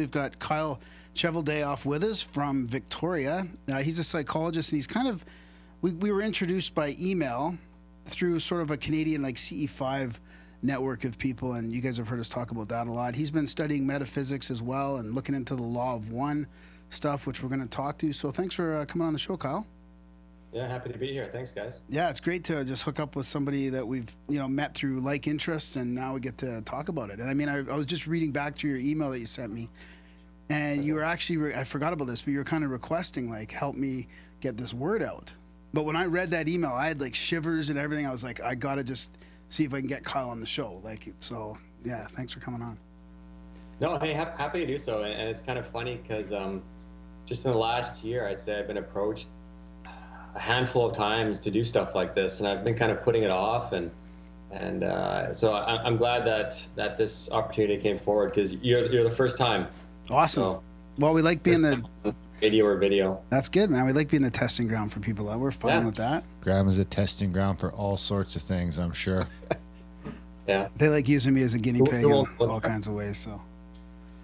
We've got Kyle Cheveldayoff with us from Victoria. He's a psychologist, and he's kind of, we were introduced by email through sort of a Canadian like CE5 network of people, and you guys have heard us talk about that a lot. He's been studying metaphysics as well and looking into the law of one stuff, which we're going to talk to. So thanks for coming on the show, Kyle. Yeah, happy to be here. Thanks, guys. Yeah, it's great to just hook up with somebody that we've met through like interests, and now we get to talk about it. And I mean, I was just reading back through your email that you sent me, and you were actually, I forgot about this, but you were kind of requesting, like, help me get this word out. But when I read that email, I had like shivers and everything. I was like, I got to just see if I can get Kyle on the show. Like, so yeah, thanks for coming on. No, hey, happy to do so. And it's kind of funny because just in the last year, I'd say I've been approached a handful of times to do stuff like this, and I've been kind of putting it off. And so I'm glad that this opportunity came forward, because you're the first time. Awesome. So, well, we like being the video. That's good, man. We like being the testing ground for people. We're fine with that. Graham is a testing ground for all sorts of things, I'm sure. Yeah. They like using me as a guinea pig in all kinds of ways.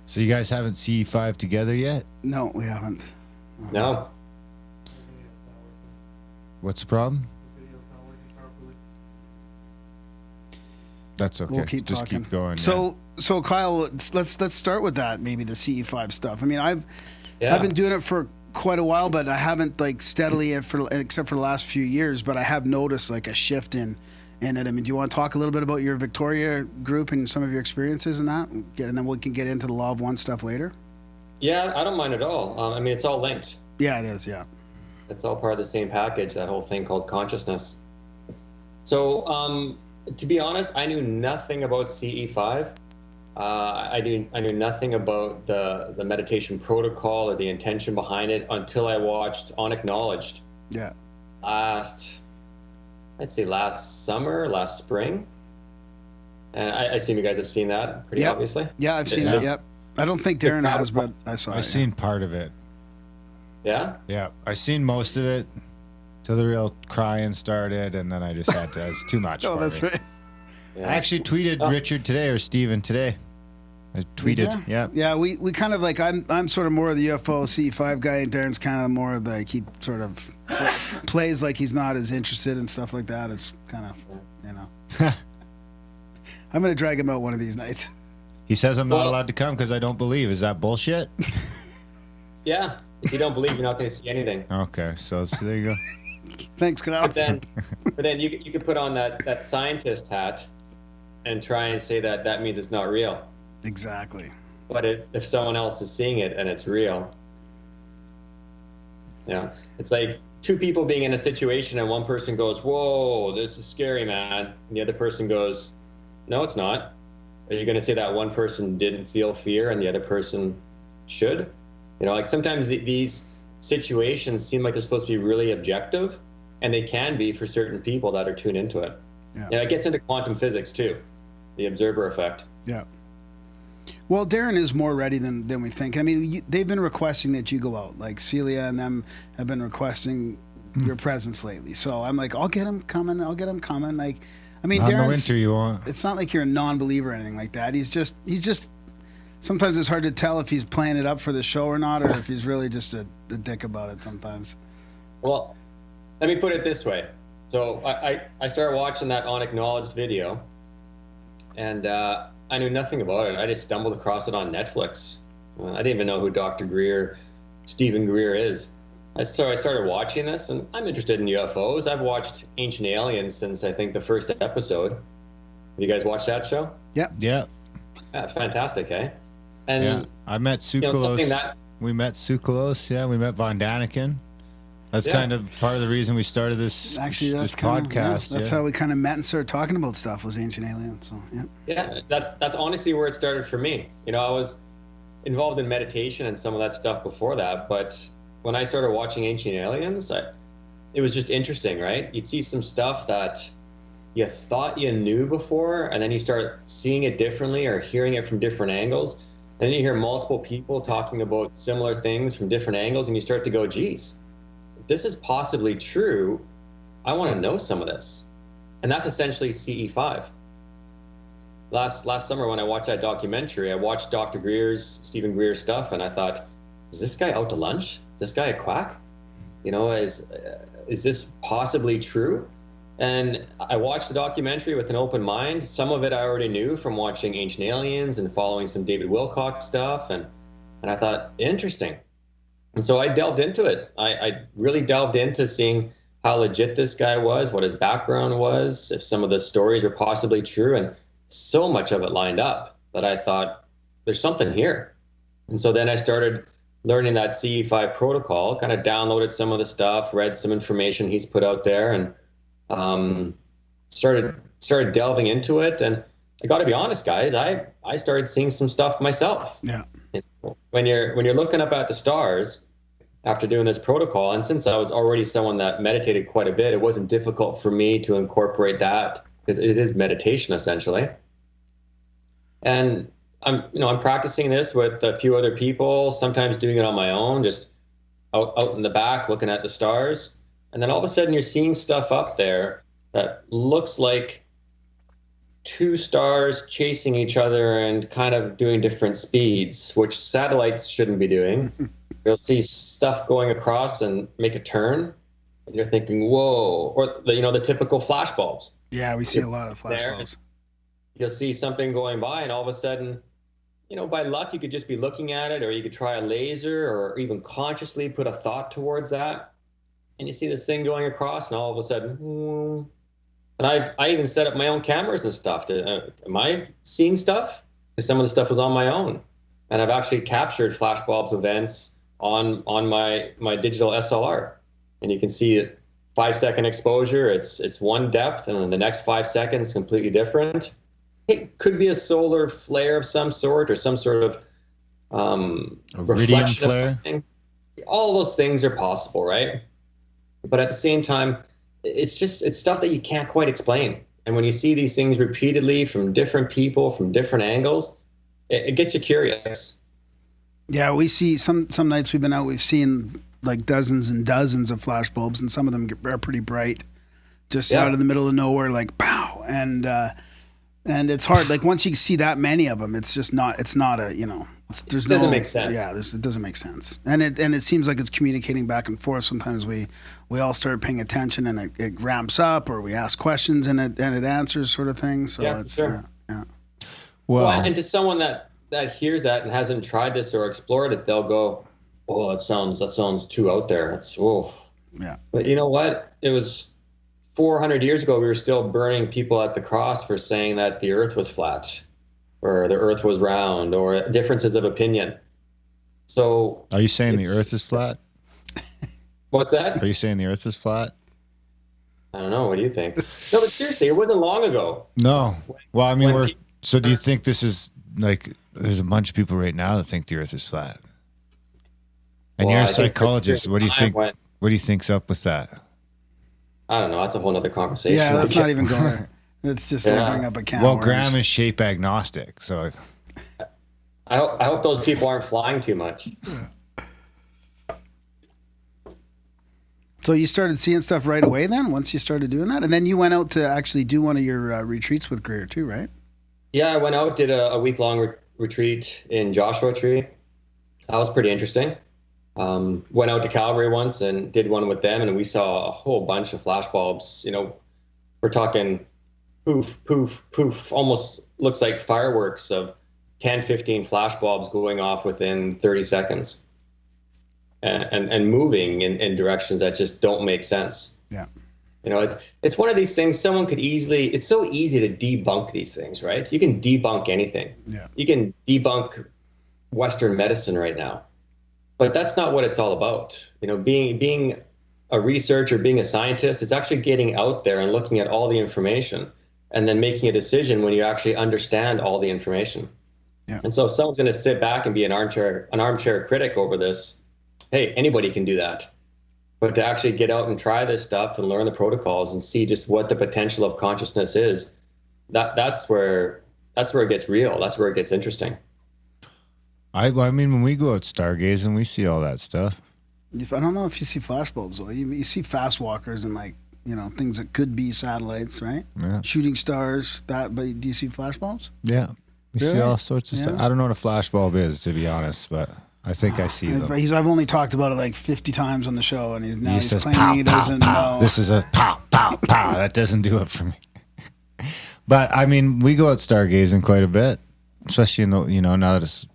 So you guys haven't CE5 together yet? No, we haven't. No. What's the problem? That's okay. We'll keep Just talking. keep going. So Kyle, let's start with that. Maybe the CE5 stuff. I mean, I've been doing it for quite a while, but I haven't like steadily except for the last few years. But I have noticed like a shift in it. I mean, do you want to talk a little bit about your Victoria group and some of your experiences in that, and then we can get into the law of one stuff later? Yeah, I don't mind at all. I mean, it's all linked. Yeah, it is. Yeah. It's all part of the same package, that whole thing called consciousness. So, to be honest, I knew nothing about CE5. I knew nothing about the meditation protocol or the intention behind it until I watched Unacknowledged. Yeah. Last summer, last spring. And I assume you guys have seen that pretty obviously. Yeah, I've seen it. Yep. I don't think Darren has, but I saw it. I've seen part of it. Yeah? Yeah. I seen most of it till the real crying started, and then I just had to, it's too much for that's me. right. Yeah. I actually tweeted Richard today, or Steven today. I tweeted. Yeah. Yeah, we kind of like, I'm sort of more of the UFO CE5 guy, and Darren's kind of more of the, he sort of plays like he's not as interested and stuff like that. It's kind of, I'm going to drag him out one of these nights. He says I'm not allowed to come because I don't believe. Is that bullshit? Yeah. If you don't believe, you're not going to see anything. Okay, so there you go. Thanks, Kyle. But then you could put on that scientist hat and try and say that means it's not real. Exactly. But if someone else is seeing it and it's real, yeah, it's like two people being in a situation and one person goes, "Whoa, this is scary, man," and the other person goes, "No, it's not." Are you going to say that one person didn't feel fear and the other person should? Like sometimes these situations seem like they're supposed to be really objective, and they can be for certain people that are tuned into it. Yeah. It gets into quantum physics too, the observer effect. Yeah. Well, Darren is more ready than we think. I mean, they've been requesting that you go out. Like Celia and them have been requesting your presence lately. So I'm like, I'll get him coming. Like, I mean, Darren's, the winter you want. It's not like you're a non-believer or anything like that. He's just. Sometimes it's hard to tell if he's playing it up for the show or not, or if he's really just a dick about it sometimes. Well, let me put it this way. So I started watching that Unacknowledged video, and I knew nothing about it. I just stumbled across it on Netflix. I didn't even know who Dr. Stephen Greer is. So I started watching this, and I'm interested in UFOs. I've watched Ancient Aliens since, I think, the first episode. Have you guys watched that show? Yep. Yeah. Yeah, it's fantastic, eh? And I met Tsoukalos. We met Tsoukalos. Yeah, we met Von Daniken. That's kind of part of the reason we started this podcast. That's how we kind of met and started talking about stuff, was Ancient Aliens. So yeah, that's honestly where it started for me. I was involved in meditation and some of that stuff before that, but when I started watching Ancient Aliens, it was just interesting, right? You'd see some stuff that you thought you knew before, and then you start seeing it differently or hearing it from different angles. And then you hear multiple people talking about similar things from different angles, and you start to go, geez, if this is possibly true, I want to know some of this. And that's essentially CE5. last summer when I watched that documentary, I watched Stephen Greer's stuff, and I thought, is this guy out to lunch? Is this guy a quack? You know, is this possibly true? And I watched the documentary with an open mind. Some of it I already knew from watching Ancient Aliens and following some David Wilcock stuff, and I thought, interesting. And so I delved into it. I really delved into seeing how legit this guy was, what his background was, if some of the stories are possibly true. And so much of it lined up that I thought, there's something here. And so then I started learning that CE5 protocol, kind of downloaded some of the stuff, read some information he's put out there, and started delving into it. And I got to be honest, guys, I started seeing some stuff myself. Yeah. When you're looking up at the stars after doing this protocol, and since I was already someone that meditated quite a bit, it wasn't difficult for me to incorporate that because it is meditation essentially. And I'm practicing this with a few other people, sometimes doing it on my own, just out in the back looking at the stars. And then all of a sudden you're seeing stuff up there that looks like two stars chasing each other and kind of doing different speeds, which satellites shouldn't be doing. You'll see stuff going across and make a turn, and you're thinking, whoa, or the typical flash bulbs. Yeah, we see a lot of flash bulbs. You'll see something going by, and all of a sudden, by luck, you could just be looking at it, or you could try a laser, or even consciously put a thought towards that, and you see this thing going across, and all of a sudden, and I even set up my own cameras and stuff. Am I seeing stuff? Because some of the stuff was on my own, and I've actually captured flashbulbs events on my digital SLR, and you can see it 5-second exposure. It's one depth, and then the next 5 seconds completely different. It could be a solar flare of some sort, or some sort of reflection flare. Of something. All those things are possible, right? But at the same time, it's stuff that you can't quite explain. And when you see these things repeatedly from different people, from different angles, it gets you curious. Yeah, we see some nights we've been out, we've seen like dozens and dozens of flash bulbs, and some of them are pretty bright, just out in the middle of nowhere, like pow. And it's hard. Like once you see that many of them, it's just not. It's not a It doesn't make sense. Yeah, it doesn't make sense. And it seems like it's communicating back and forth. Sometimes we all start paying attention, and it ramps up, or we ask questions and it answers, sort of thing. So yeah, it's sure. Yeah. Well, and to someone that hears that and hasn't tried this or explored it, they'll go, "Oh, that sounds too out there." It's Yeah. But you know what? It was 400 years ago. We were still burning people at the cross for saying that the Earth was flat, or the Earth was round, or differences of opinion. So, are you saying the Earth is flat? What's that? Are you saying the Earth is flat? I don't know. What do you think? No, but seriously, it wasn't long ago. No. Well, I mean, so do you think this is like, there's a bunch of people right now that think the Earth is flat? And you're a psychologist. What do you think? What do you think's up with that? I don't know. That's a whole other conversation. Yeah, that's not even going. It's just bring up a can. Well, Graham is shape agnostic, so I hope those people aren't flying too much. So you started seeing stuff right away then, once you started doing that? And then you went out to actually do one of your retreats with Greer too, right? Yeah, I went out, did a week-long retreat in Joshua Tree. That was pretty interesting. Went out to Calgary once and did one with them, and we saw a whole bunch of flash bulbs. We're talking poof, poof, poof, almost looks like fireworks of 10, 15 flash bulbs going off within 30 seconds. And moving in directions that just don't make sense. Yeah. It's one of these things someone could easily, it's so easy to debunk these things, right? You can debunk anything. Yeah. You can debunk Western medicine right now. But that's not what it's all about. Being a researcher, being a scientist, it's actually getting out there and looking at all the information and then making a decision when you actually understand all the information. Yeah. And so if someone's going to sit back and be an armchair critic over this, hey, anybody can do that. But to actually get out and try this stuff and learn the protocols and see just what the potential of consciousness is, that's where it gets real. That's where it gets interesting. I mean, when we go out stargazing, we see all that stuff. I don't know if you see flash bulbs, though. You see fast walkers and like things that could be satellites, right? Yeah. Shooting stars. But do you see flash bulbs? Yeah. We see Really? all sorts of stuff. I don't know what a flash bulb is, to be honest, but I think I see them. I've only talked about it like 50 times on the show, and he's says claiming pow, he pow, doesn't pow. know. This is a pow, pow, pow. That doesn't do it for me. But I mean, we go out stargazing quite a bit, especially in the now that it's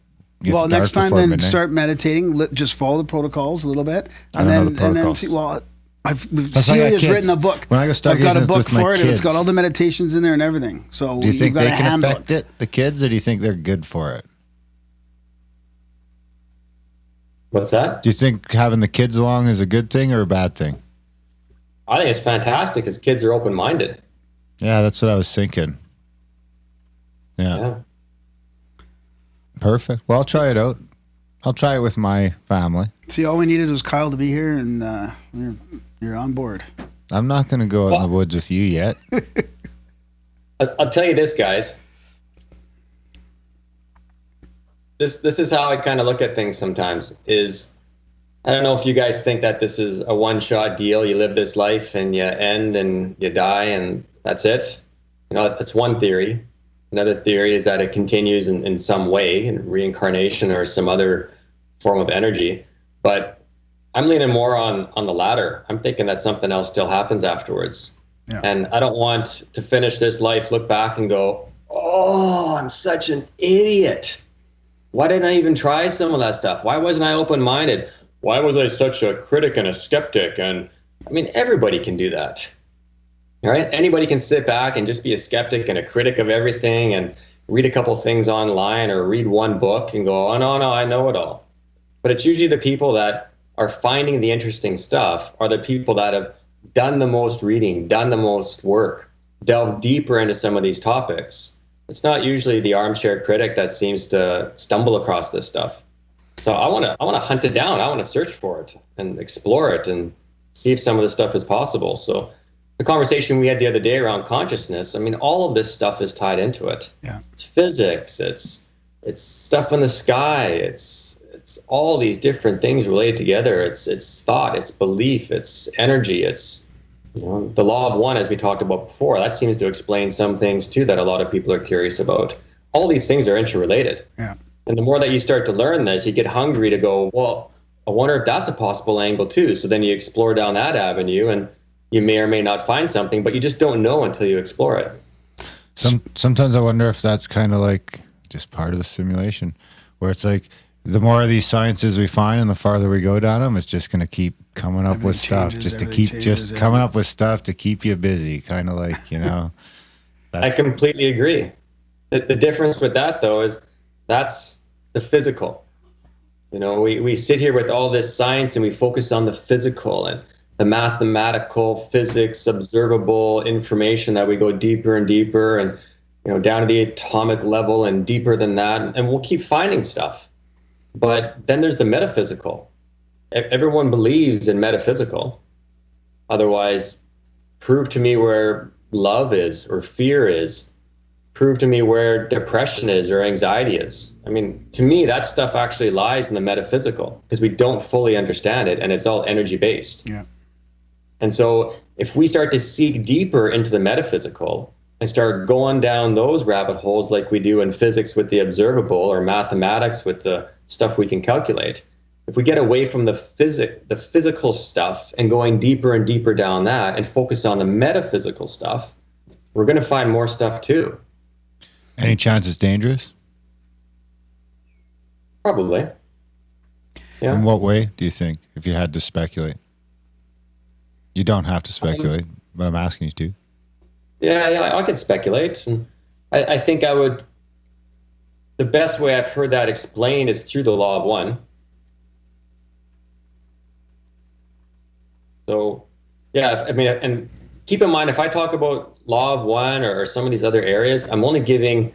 gets dark next time before then midnight. start meditating. Just follow the protocols a little bit, and then see. Well, Celia's written a book. When I go stargazing, I've got a book with my for it, kids. and it's got all the meditations in there and everything. So do you think got they a can handbook. affect it, the kids, or do you think they're good for it? What's that? Do you think having the kids along is a good thing or a bad thing? I think it's fantastic because kids are open-minded. Yeah, that's what I was thinking. Yeah. Perfect. Well, I'll try it out. I'll try it with my family. See, all we needed was Kyle to be here, and you're on board. I'm not going to go out in the woods with you yet. I'll tell you this, guys. This is how I kind of look at things sometimes. I don't know if you guys think that this is a one-shot deal. You live this life and you end and you die and that's it. That's one theory. Another theory is that it continues in some way, in reincarnation or some other form of energy. But I'm leaning more on the latter. I'm thinking that something else still happens afterwards. Yeah. And I don't want to finish this life, look back and go, oh, I'm such an idiot. Why didn't I even try some of that stuff? Why wasn't I open-minded? Why was I such a critic and a skeptic? And I mean, everybody can do that. All right. Anybody can sit back and just be a skeptic and a critic of everything and read a couple things online or read one book and go, oh, no, I know it all. But it's usually the people that are finding the interesting stuff are the people that have done the most reading, done the most work, delved deeper into some of these topics. It's not usually the armchair critic that seems to stumble across this stuff. So I want to hunt it down. I want to search for it and explore it and see if some of this stuff is possible. So the conversation we had the other day around consciousness, I mean, all of this stuff is tied into it. Yeah. It's physics. It's stuff in the sky. It's all these different things related together. It's thought. It's belief. It's energy. It's the law of one, as we talked about before. That seems to explain some things too that a lot of people are curious about. All these things are interrelated. Yeah. And the more that you start to learn this, you get hungry to go, well, I wonder if that's a possible angle too. So then you explore down that avenue and you may or may not find something, but you just don't know until you explore it. Sometimes I wonder if that's kind of like just part of the simulation, where it's like the more of these sciences we find and the farther we go down them, it's just going to keep coming up with stuff just to keep just coming up with stuff to keep you busy. Kind of like, I completely agree. The difference with that though is that's the physical. We sit here with all this science and we focus on the physical and the mathematical, physics, observable information that we go deeper and deeper and down to the atomic level and deeper than that. And we'll keep finding stuff. But then there's the metaphysical. Everyone believes in metaphysical. Otherwise, prove to me where love is or fear is. Prove to me where depression is or anxiety is. I mean, to me, that stuff actually lies in the metaphysical because we don't fully understand it and it's all energy based. Yeah. And so if we start to seek deeper into the metaphysical and start going down those rabbit holes like we do in physics with the observable or mathematics with the stuff we can calculate, if we get away from the physical stuff and going deeper and deeper down that and focus on the metaphysical stuff, we're going to find more stuff too. Any chance it's dangerous? Probably. Yeah. In what way do you think, if you had to speculate? You don't have to speculate, but I'm asking you to. Yeah, I could speculate. And I think I would, the best way I've heard that explained is through the law of one. So, yeah, I mean, and keep in mind, if I talk about law of one or some of these other areas, I'm only giving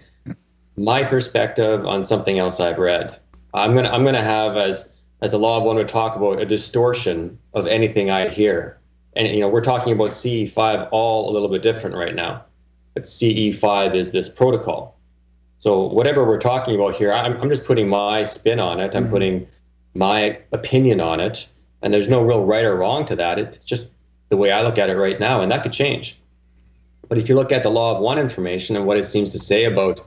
my perspective on something else I've read. I'm gonna have, as the law of one would talk about, a distortion of anything I hear. And we're talking about CE5 all a little bit different right now. But CE5 is this protocol. So whatever we're talking about here, I'm just putting my spin on it. I'm putting my opinion on it. And there's no real right or wrong to that. It's just the way I look at it right now, and that could change. But if you look at the law of one information and what it seems to say about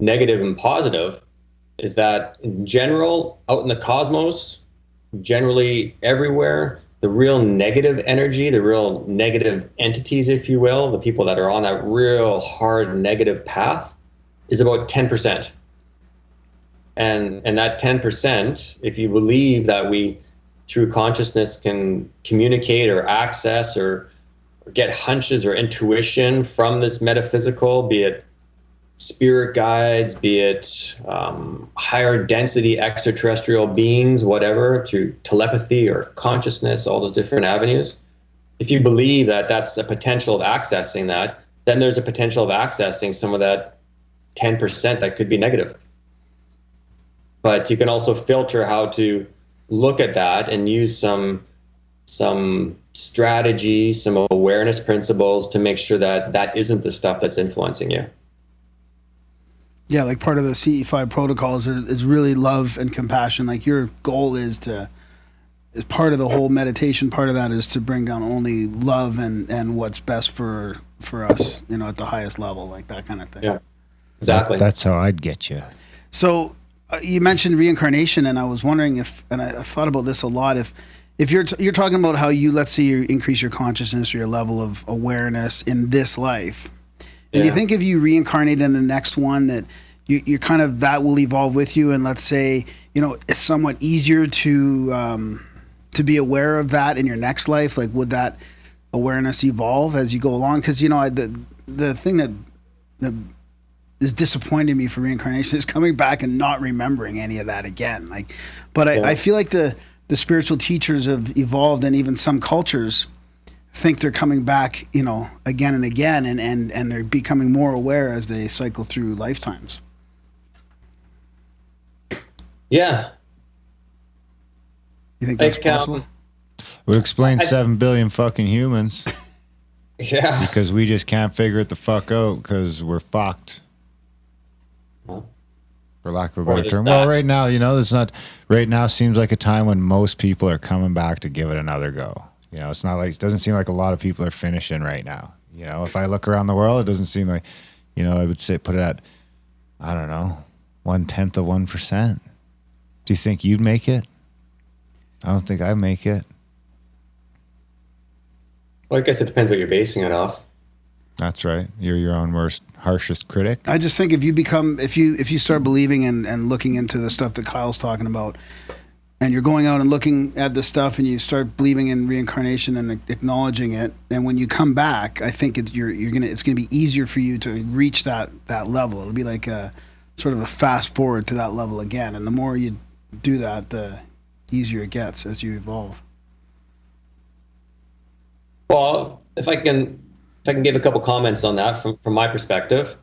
negative and positive, is that in general, out in the cosmos, generally everywhere, the real negative energy, the real negative entities, if you will, the people that are on that real hard negative path, is about 10%. And that 10%, if you believe that we, through consciousness, can communicate or access or get hunches or intuition from this metaphysical, be it spirit guides, be it higher density extraterrestrial beings, whatever, through telepathy or consciousness, all those different avenues. If you believe that that's a potential of accessing that, then there's a potential of accessing some of that 10% that could be negative. But you can also filter how to look at that and use some strategy, some awareness principles to make sure that that isn't the stuff that's influencing you. Yeah, like part of the CE5 protocols is really love and compassion. Like your goal is part of the whole meditation. Part of that is to bring down only love and what's best for us, at the highest level, like that kind of thing. Yeah, exactly. That's how I'd get you. So you mentioned reincarnation, and I was wondering and I've thought about this a lot, if you're talking about how let's say you increase your consciousness or your level of awareness in this life, and you think if you reincarnate in the next one that you're kind of, that will evolve with you, and let's say it's somewhat easier to be aware of that in your next life. Like, would that awareness evolve as you go along? Because the thing that is disappointing me for reincarnation is coming back and not remembering any of that again. Like, but I feel like the spiritual teachers have evolved, and even some cultures think they're coming back, again and again, and they're becoming more aware as they cycle through lifetimes. Yeah. You think that's possible? Would explain 7 billion fucking humans. Yeah. Because we just can't figure it the fuck out because we're fucked. For lack of a better term. Well, right now, it's not. Right now seems like a time when most people are coming back to give it another go. It's not like, it doesn't seem like a lot of people are finishing right now. If I look around the world, it doesn't seem like, I would say put it at, I don't know, 1/10 of 1%. Do you think you'd make it? I don't think I'd make it. Well, I guess it depends what you're basing it off. That's right. You're your own worst, harshest critic. I just think if you start believing and looking into the stuff that Kyle's talking about, and you're going out and looking at the stuff, and you start believing in reincarnation and acknowledging it, and when you come back, I think it's gonna be easier for you to reach that level. It'll be like a sort of a fast forward to that level again, and the more you do that, the easier it gets as you evolve. Well, if I can give a couple comments on that from my perspective.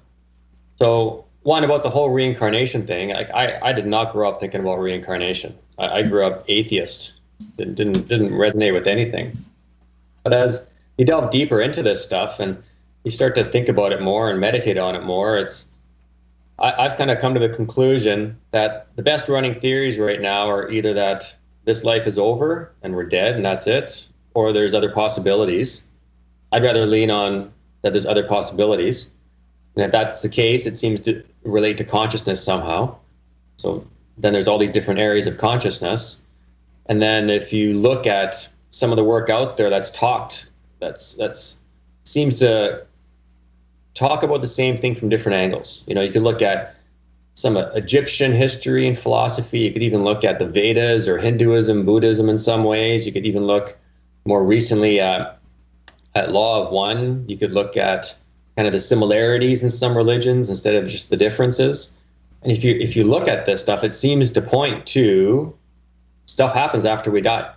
So one, about the whole reincarnation thing, I did not grow up thinking about reincarnation. I grew up atheist. Didn't resonate with anything. But as you delve deeper into this stuff and you start to think about it more and meditate on it more, I've kind of come to the conclusion that the best running theories right now are either that this life is over and we're dead and that's it, or there's other possibilities. I'd rather lean on that there's other possibilities. And if that's the case, it seems to relate to consciousness somehow. So then there's all these different areas of consciousness. And then if you look at some of the work out there that's seems to talk about the same thing from different angles. You could look at some Egyptian history and philosophy. You could even look at the Vedas or Hinduism, Buddhism in some ways. You could even look more recently at law of one. You could look at kind of the similarities in some religions instead of just the differences. And if you look at this stuff, it seems to point to stuff happens after we die.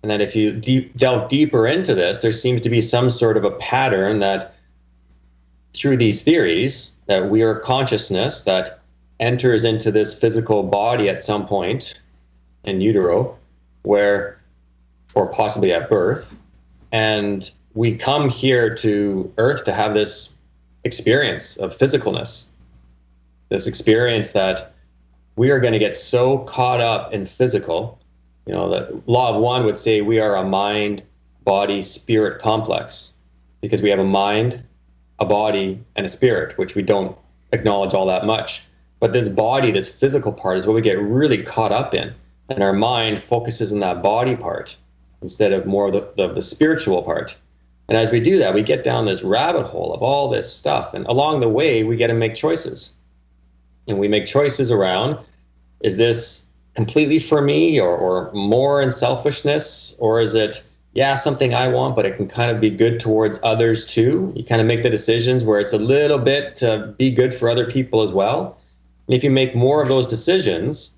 And then if you delve deeper into this, there seems to be some sort of a pattern that through these theories that we are consciousness that enters into this physical body at some point in utero, or possibly at birth, and we come here to Earth to have this experience of physicalness, this experience that we are going to get so caught up in physical, that law of one would say we are a mind, body spirit complex, because we have a mind, a body, and a spirit, which we don't acknowledge all that much. But this body, this physical part, is what we get really caught up in, and our mind focuses on that body part instead of more of the spiritual part. And as we do that, we get down this rabbit hole of all this stuff, and along the way we get to make choices. And we make choices around, is this completely for me, or more in selfishness, or is it, yeah, something I want, but it can kind of be good towards others too? You kind of make the decisions where it's a little bit to be good for other people as well. And if you make more of those decisions,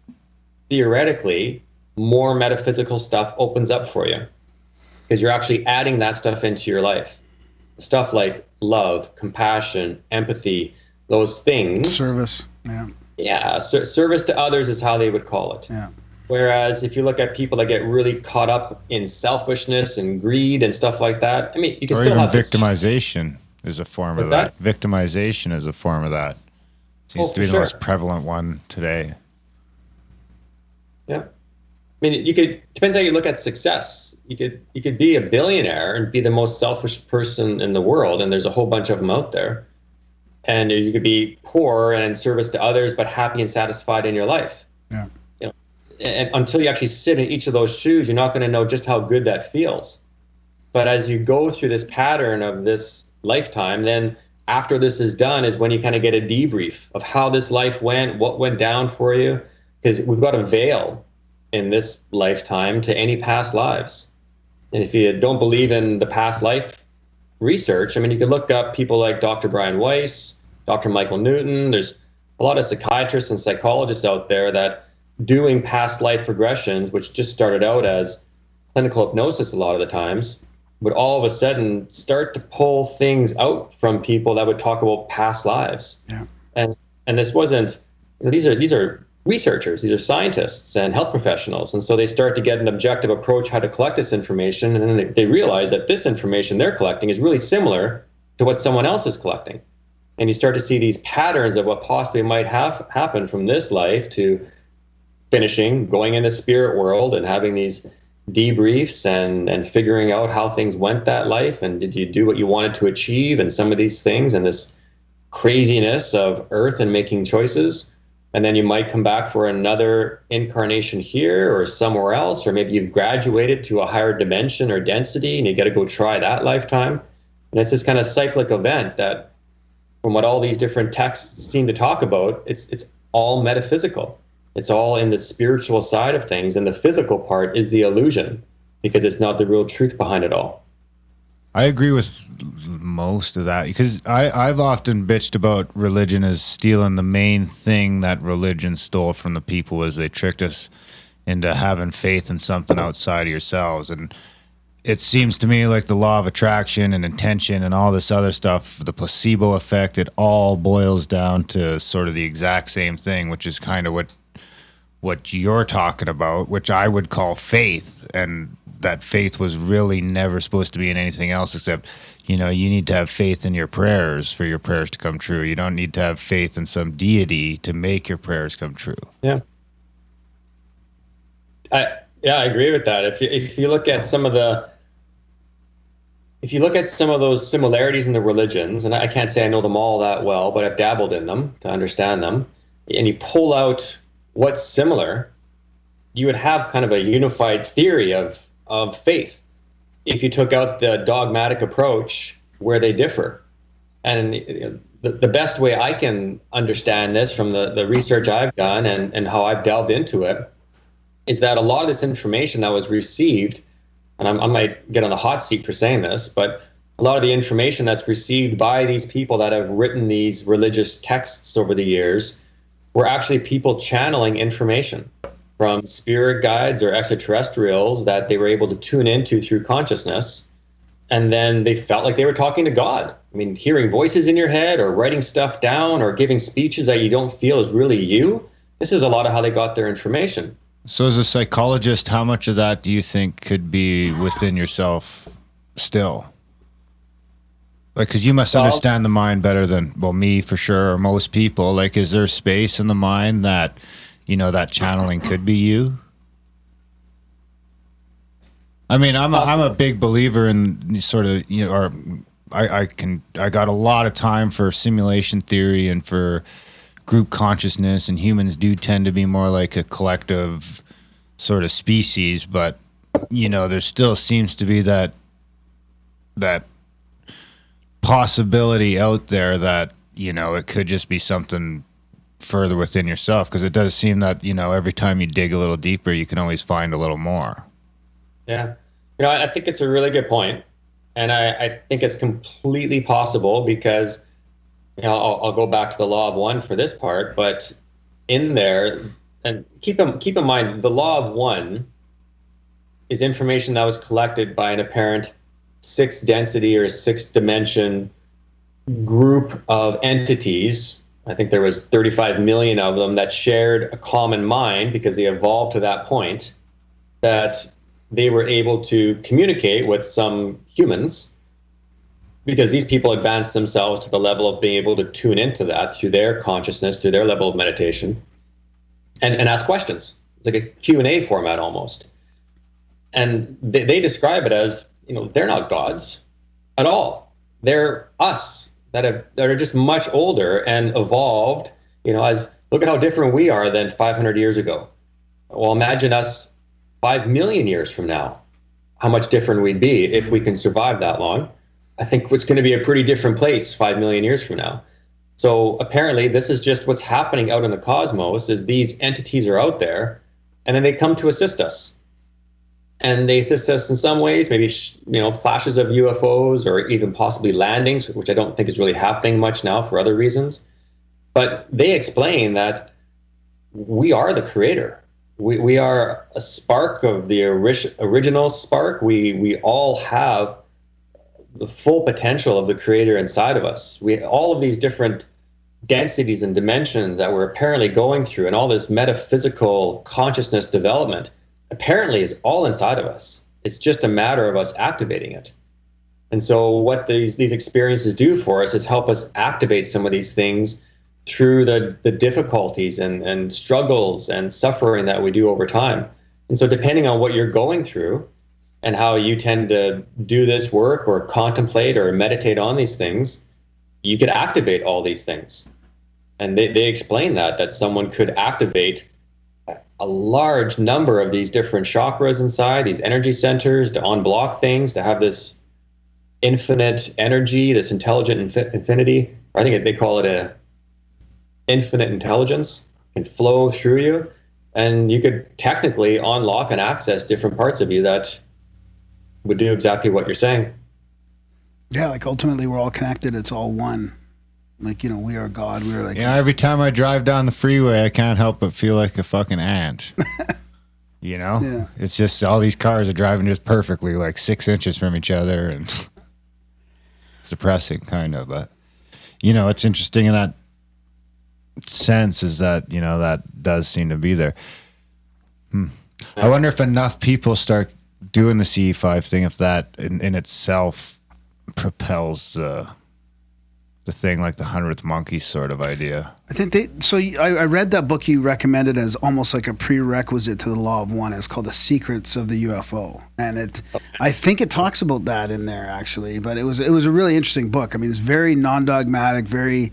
theoretically, more metaphysical stuff opens up for you, because you're actually adding that stuff into your life. Stuff like love, compassion, empathy, those things. Service, yeah. Yeah, service to others is how they would call it. Yeah. Whereas if you look at people that get really caught up in selfishness and greed and stuff like that, I mean, you can or still even have victimization is a form What's of that. Victimization is a form of that. Seems to be the most prevalent one today. Yeah. I mean, depends how you look at success. You could be a billionaire and be the most selfish person in the world, and there's a whole bunch of them out there. And you could be poor and in service to others, but happy and satisfied in your life. Yeah. You know, and until you actually sit in each of those shoes, you're not going to know just how good that feels. But as you go through this pattern of this lifetime, then after this is done is when you kind of get a debrief of how this life went, what went down for you, because we've got a veil in this lifetime to any past lives. And if you don't believe in the past life research, I mean, you could look up people like Dr. Brian Weiss, Dr. Michael Newton. There's a lot of psychiatrists and psychologists out there that doing past life regressions, which just started out as clinical hypnosis a lot of the times, would all of a sudden start to pull things out from people that would talk about past lives. Yeah. And this wasn't, these are researchers, these are scientists and health professionals. And so they start to get an objective approach how to collect this information. And then they realize that this information they're collecting is really similar to what someone else is collecting. And you start to see these patterns of what possibly might have happened from this life to finishing, going in the spirit world and having these debriefs and figuring out how things went that life. And did you do what you wanted to achieve, and some of these things, and this craziness of earth and making choices. And then you might come back for another incarnation here or somewhere else, or maybe you've graduated to a higher dimension or density and you got to go try that lifetime. And it's this kind of cyclic event that, from what all these different texts seem to talk about, it's all metaphysical. It's all in the spiritual side of things, and the physical part is the illusion, because it's not the real truth behind it all. I agree with most of that, because I've often bitched about religion as stealing the main thing that religion stole from the people, as they tricked us into having faith in something outside of yourselves. And it seems to me like the law of attraction and intention and all this other stuff, the placebo effect, it all boils down to sort of the exact same thing, which is kind of what you're talking about, which I would call faith. And that faith was really never supposed to be in anything else except, you need to have faith in your prayers for your prayers to come true. You don't need to have faith in some deity to make your prayers come true. Yeah. I agree with that. If you look at some of those similarities in the religions, and I can't say I know them all that well, but I've dabbled in them to understand them, and you pull out what's similar, you would have kind of a unified theory of faith if you took out the dogmatic approach where they differ. And the best way I can understand this from the research I've done and how I've delved into it is that a lot of this information that was received, and I might get on the hot seat for saying this, but a lot of the information that's received by these people that have written these religious texts over the years were actually people channeling information from spirit guides or extraterrestrials that they were able to tune into through consciousness. And then they felt like they were talking to God. I mean, hearing voices in your head or writing stuff down or giving speeches that you don't feel is really you. This is a lot of how they got their information. So as a psychologist, how much of that do you think could be within yourself still? Like, because you must understand the mind better than, well, me for sure, or most people. Like, is there space in the mind that, that channeling could be you? I mean, I'm a big believer in sort of, you know, or I got a lot of time for simulation theory and for group consciousness, and humans do tend to be more like a collective sort of species, but you know, there still seems to be that possibility out there that, you know, it could just be something further within yourself, because it does seem that, you know, every time you dig a little deeper, you can always find a little more. Yeah. You know, I think it's a really good point. And I think it's completely possible because, you know, I'll go back to the law of one for this part, but in there, and keep in mind, the law of one is information that was collected by an apparent sixth density or sixth dimension group of entities. I think there was 35 million of them that shared a common mind because they evolved to that point, that they were able to communicate with some humans because these people advanced themselves to the level of being able to tune into that through their consciousness, through their level of meditation, and ask questions. It's like a Q&A format almost. And they describe it as, you know, they're not gods at all. They're us that are just much older and evolved, you know, as look at how different we are than 500 years ago. Well, imagine us 5 million years from now, how much different we'd be if we can survive that long. I think it's going to be a pretty different place 5 million years from now. So apparently this is just what's happening out in the cosmos, is these entities are out there and then they come to assist us. And they assist us in some ways, maybe, you know, flashes of UFOs or even possibly landings, which I don't think is really happening much now for other reasons. But they explain that we are the creator. We are a spark of the original spark. We all have the full potential of the creator inside of us. All of these different densities and dimensions that we're apparently going through, and all this metaphysical consciousness development apparently is all inside of us. It's just a matter of us activating it. And so what these experiences do for us is help us activate some of these things through the difficulties and struggles and suffering that we do over time. And so depending on what you're going through and how you tend to do this work or contemplate or meditate on these things, you could activate all these things. And they explain that someone could activate a large number of these different chakras inside, these energy centers, to unblock things, to have this infinite energy, this intelligent infinity. I think they call it a infinite intelligence, can flow through you. And you could technically unlock and access different parts of you that would do exactly what you're saying. Yeah, like ultimately we're all connected. It's all one. Like, you know, we are God. We are like... Yeah, every time I drive down the freeway, I can't help but feel like a fucking ant. You know? Yeah. It's just all these cars are driving just perfectly, like 6 inches from each other, and it's depressing, kind of. But, you know, it's interesting in that sense is that, you know, that does seem to be there. I wonder if enough people start doing the CE5 thing, if that in itself propels the thing, like the 100th monkey sort of idea. I think I read that book you recommended as almost like a prerequisite to the law of one. It's called The Secrets of the UFO. And I think it talks about that in there actually, but it was a really interesting book. I mean, it's very non-dogmatic, very,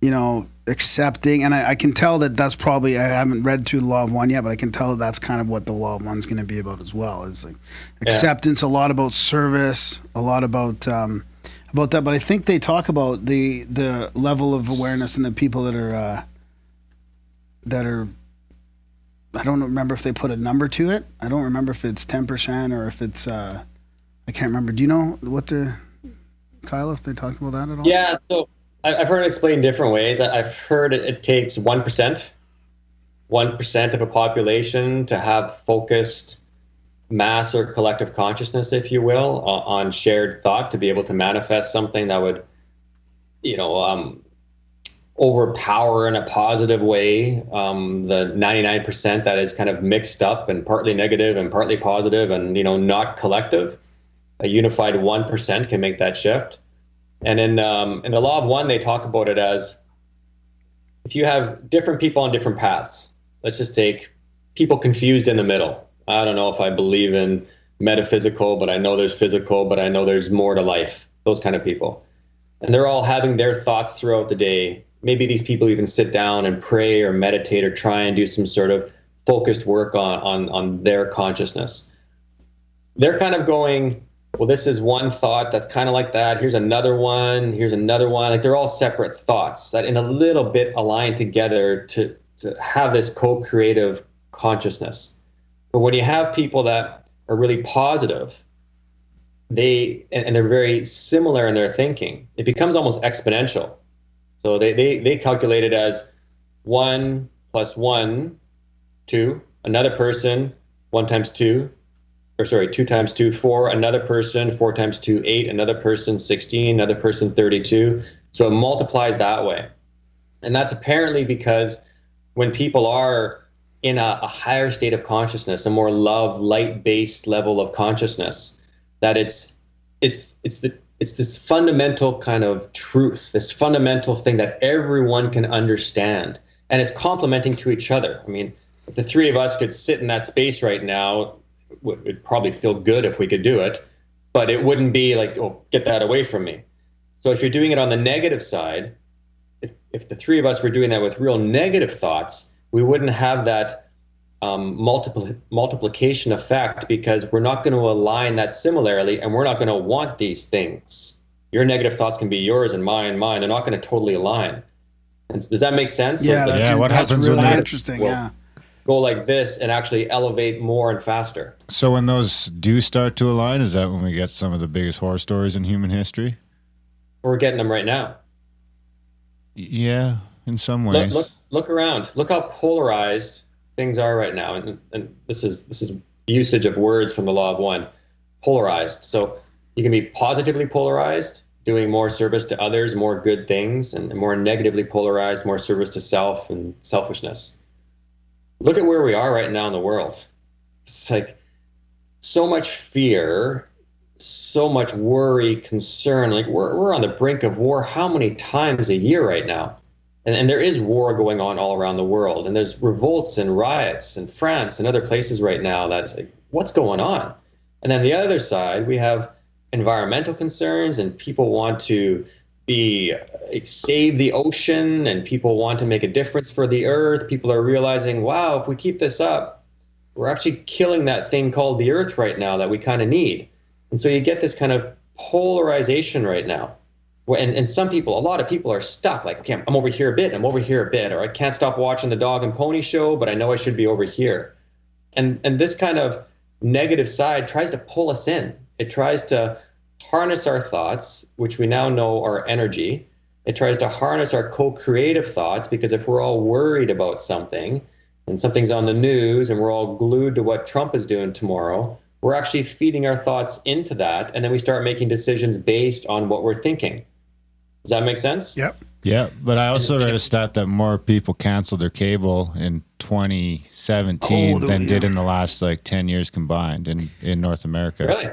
you know, accepting. And I can tell that that's probably, I haven't read through the law of one yet, but I can tell that that's kind of what the law of one's going to be about as well. It's like acceptance, a lot about service, a lot about that, but I think they talk about the level of awareness and the people that are I don't remember if they put a number to it. I don't remember if it's 10% or if it's I can't remember. Do you know Kyle, if they talked about that at all? Yeah, so I've heard it explained different ways. I've heard it takes 1% of a population to have focused mass or collective consciousness, if you will, on shared thought to be able to manifest something that would, you know, overpower in a positive way the 99% that is kind of mixed up and partly negative and partly positive and, you know, not collective. A unified 1% can make that shift. And in the law of one, they talk about it as if you have different people on different paths. Let's just take people confused in the middle. I don't know if I believe in metaphysical, but I know there's physical, but I know there's more to life. Those kind of people. And they're all having their thoughts throughout the day. Maybe these people even sit down and pray or meditate or try and do some sort of focused work on their consciousness. They're kind of going, well, this is one thought that's kind of like that. Here's another one. Here's another one. Like they're all separate thoughts that in a little bit align together to have this co-creative consciousness. But when you have people that are really positive, they're very similar in their thinking, it becomes almost exponential. So they calculate it as 1 + 1, 2, another person, 1 × 2, 2 × 2, 4, another person, 4 × 2, 8, another person, 16, another person, 32. So it multiplies that way. And that's apparently because when people are in a higher state of consciousness, a more love, light-based level of consciousness, that it's this fundamental kind of truth, this fundamental thing that everyone can understand, and it's complementing to each other. I mean, if the three of us could sit in that space right now, it'd probably feel good if we could do it, but it wouldn't be like, oh, get that away from me. So if you're doing it on the negative side, if the three of us were doing that with real negative thoughts, we wouldn't have that multiplication effect, because we're not going to align that similarly, and we're not going to want these things. Your negative thoughts can be yours and mine. They're not going to totally align. And does that make sense? Yeah, so what that's happens really when interesting. Yeah. Go like this and actually elevate more and faster. So when those do start to align, is that when we get some of the biggest horror stories in human history? We're getting them right now. Yeah, in some ways. Look around. Look how polarized things are right now. And this is usage of words from the law of one. Polarized. So you can be positively polarized, doing more service to others, more good things, and more negatively polarized, more service to self and selfishness. Look at where we are right now in the world. It's like so much fear, so much worry, concern. Like we're on the brink of war how many times a year right now? And there is war going on all around the world. And there's revolts and riots in France and other places right now. That's like, what's going on? And then the other side, we have environmental concerns, and people want to save the ocean, and people want to make a difference for the earth. People are realizing, wow, if we keep this up, we're actually killing that thing called the earth right now that we kind of need. And so you get this kind of polarization right now. And some people, a lot of people are stuck, like, okay, I'm over here a bit, I'm over here a bit, or I can't stop watching the dog and pony show, but I know I should be over here. And this kind of negative side tries to pull us in. It tries to harness our thoughts, which we now know are energy. It tries to harness our co-creative thoughts, because if we're all worried about something and something's on the news and we're all glued to what Trump is doing tomorrow, we're actually feeding our thoughts into that, and then we start making decisions based on what we're thinking. Does that make sense? Yep. Yeah, but I also read a stat that more people canceled their cable in 2017 than did in the last 10 years combined in North America. Really?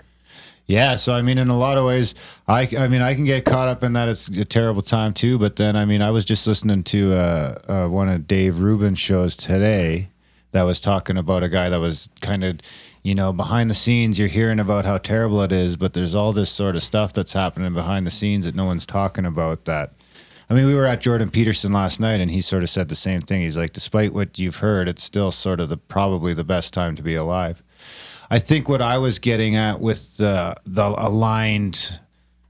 Yeah, so I mean, in a lot of ways, I can get caught up in that it's a terrible time too. But then, I mean, I was just listening to one of Dave Rubin's shows today that was talking about a guy that was kind of, behind the scenes. You're hearing about how terrible it is, but there's all this sort of stuff that's happening behind the scenes that no one's talking about. That, I mean, we were at Jordan Peterson last night, and he sort of said the same thing. He's like, despite what you've heard, it's still sort of probably the best time to be alive. I think what I was getting at with the aligned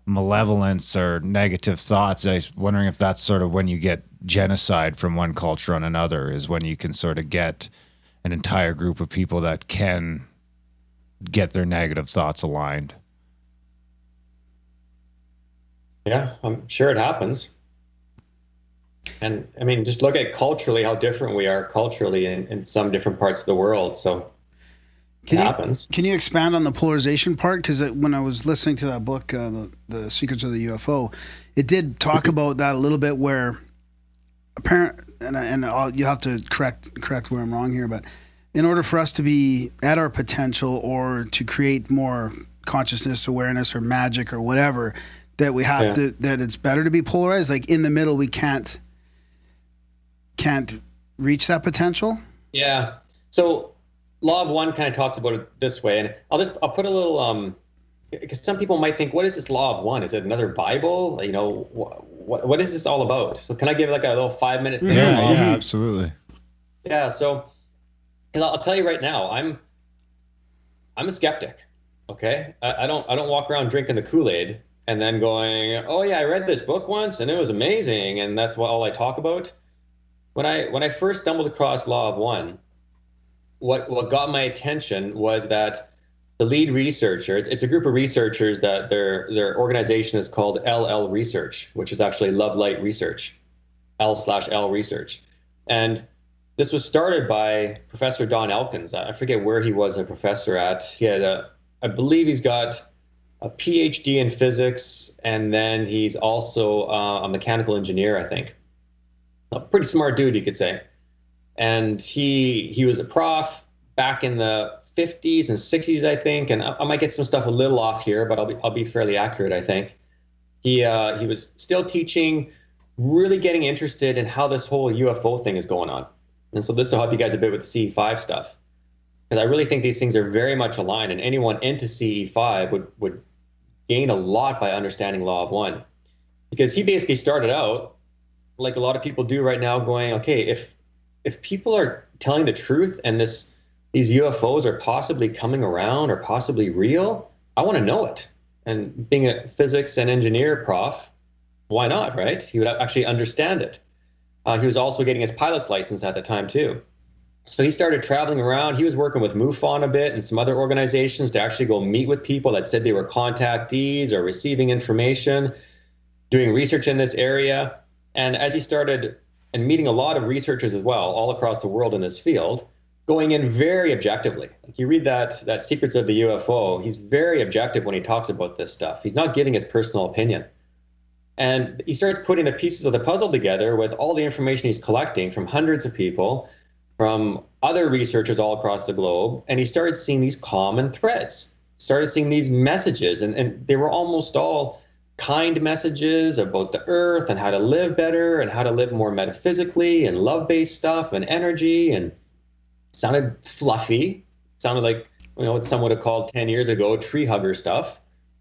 malevolence or negative thoughts, I was wondering if that's sort of when you get genocide from one culture on another, is when you can sort of get an entire group of people that can get their negative thoughts aligned. Yeah, I'm sure it happens. And I mean, just look at culturally how different we are culturally in some different parts of the world. So it happens. Can you expand on the polarization part? Because when I was listening to that book, The Secrets of the UFO, it did talk about that a little bit, where you have to correct where I'm wrong here, but in order for us to be at our potential, or to create more consciousness, awareness, or magic, or whatever, that we have that it's better to be polarized. Like in the middle, we can't reach that potential. Yeah. So Law of One kind of talks about it this way, and I'll put a little because some people might think, what is this Law of One? Is it another Bible? You know, what is this all about? So can I give like a little 5-minute thing? Yeah, absolutely. Yeah, so because I'll tell you right now, I'm a skeptic. Okay, I don't walk around drinking the Kool-Aid and then going, oh yeah, I read this book once and it was amazing, and that's all I talk about. When I first stumbled across Law of One, what got my attention was that the lead researcher, it's a group of researchers that their organization is called LL Research, which is actually Love Light Research, L/L Research. And this was started by Professor Don Elkins. I forget where he was a professor at. He had I believe he's got a PhD in physics, and then he's also a mechanical engineer, I think. A pretty smart dude, you could say. And he was a prof back in the 50s and 60s, I think. And I might get some stuff a little off here, but I'll be fairly accurate, I think. He was still teaching, really getting interested in how this whole UFO thing is going on. And so this will help you guys a bit with the CE5 stuff, because I really think these things are very much aligned, and anyone into CE5 would gain a lot by understanding Law of One. Because he basically started out, like a lot of people do right now, going, okay, if people are telling the truth and these UFOs are possibly coming around or possibly real, I want to know it. And being a physics and engineer prof, why not, right? He would actually understand it. He was also getting his pilot's license at the time too. So he started traveling around. He was working with MUFON a bit and some other organizations to actually go meet with people that said they were contactees or receiving information, doing research in this area. And as he started and meeting a lot of researchers as well, all across the world in this field, going in very objectively. Like you read that Secrets of the UFO, he's very objective when he talks about this stuff. He's not giving his personal opinion. And he starts putting the pieces of the puzzle together with all the information he's collecting from hundreds of people, from other researchers all across the globe. And he started seeing these common threads, started seeing these messages, and they were almost all kind messages about the earth and how to live better and how to live more metaphysically and love-based stuff and energy. And it sounded fluffy, sounded like, what some would have called 10 years ago tree hugger stuff,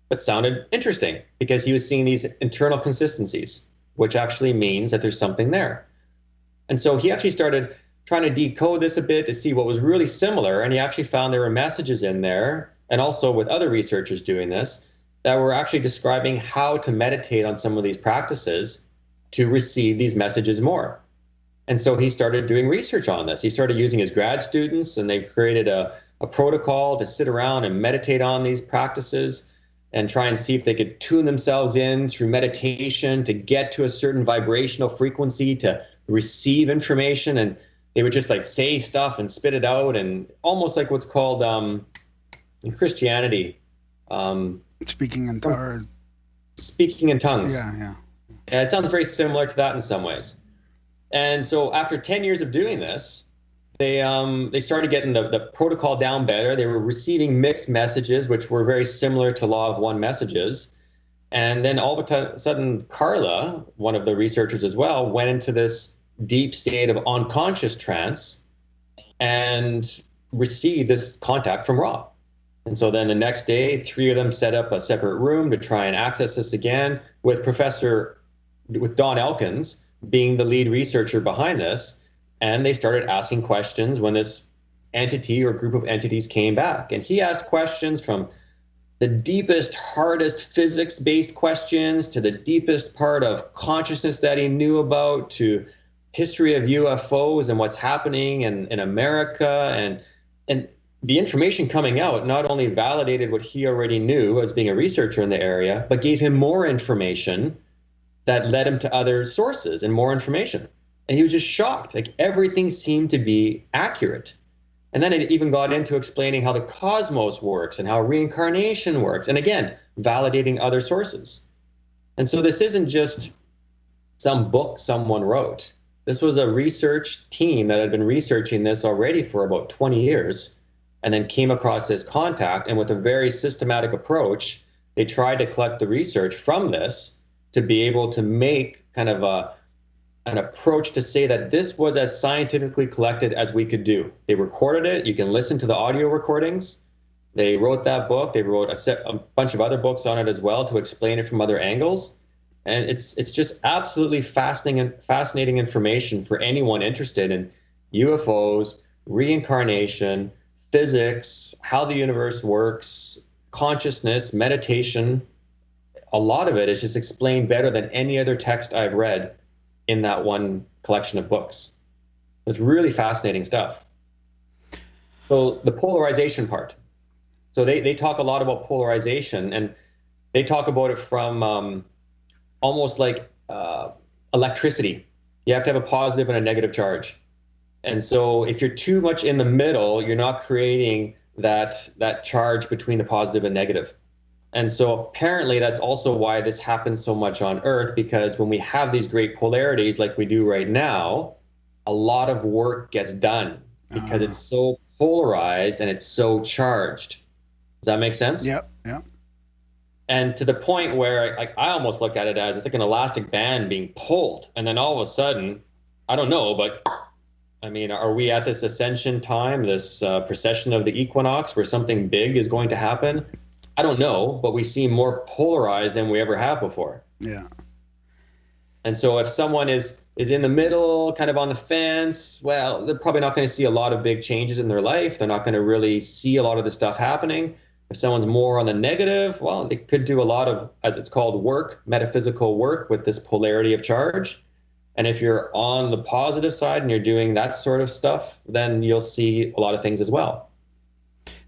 but sounded interesting because he was seeing these internal consistencies, which actually means that there's something there. And so he actually started trying to decode this a bit to see what was really similar, and he actually found there were messages in there, and also with other researchers doing this, that were actually describing how to meditate on some of these practices to receive these messages more. And so he started doing research on this. He started using his grad students, and they created a protocol to sit around and meditate on these practices and try and see if they could tune themselves in through meditation to get to a certain vibrational frequency to receive information. And they would just like say stuff and spit it out, and almost like what's called in Christianity, speaking in tongues. Yeah, it sounds very similar to that in some ways. And so after 10 years of doing this, they started getting the protocol down better. They were receiving mixed messages, which were very similar to Law of One messages. And then all of a sudden, Carla, one of the researchers as well, went into this deep state of unconscious trance and received this contact from Ra. And so then the next day, 3 of them set up a separate room to try and access this again, with Don Elkins being the lead researcher behind this. And they started asking questions when this entity or group of entities came back. And he asked questions from the deepest, hardest physics-based questions to the deepest part of consciousness that he knew about, to history of UFOs and what's happening in America. And the information coming out not only validated what he already knew as being a researcher in the area, but gave him more information that led him to other sources and more information. And he was just shocked. Like everything seemed to be accurate. And then it even got into explaining how the cosmos works and how reincarnation works. And again, validating other sources. And so this isn't just some book someone wrote. This was a research team that had been researching this already for about 20 years and then came across this contact. And with a very systematic approach, they tried to collect the research from this to be able to make kind of an approach to say that this was as scientifically collected as we could do. They recorded it. You can listen to the audio recordings. They wrote that book. They wrote a bunch of other books on it as well to explain it from other angles. And it's just absolutely fascinating information for anyone interested in UFOs, reincarnation, physics, how the universe works, consciousness, meditation. A lot of it is just explained better than any other text I've read in that one collection of books. It's really fascinating stuff. So the polarization part. So they talk a lot about polarization, and they talk about it from almost like electricity. You have to have a positive and a negative charge. And so if you're too much in the middle, you're not creating that charge between the positive and negative. And so apparently that's also why this happens so much on Earth, because when we have these great polarities like we do right now, a lot of work gets done because it's so polarized and it's so charged. Does that make sense? Yep. And to the point where I almost look at it as it's like an elastic band being pulled. And then all of a sudden, I don't know, but I mean, are we at this ascension time, this precession of the equinox where something big is going to happen? I don't know, but we seem more polarized than we ever have before. Yeah. And so if someone is in the middle, kind of on the fence, well, they're probably not going to see a lot of big changes in their life. They're not going to really see a lot of the stuff happening. If someone's more on the negative, well, they could do a lot of, as it's called, work, metaphysical work with this polarity of charge. And if you're on the positive side and you're doing that sort of stuff, then you'll see a lot of things as well.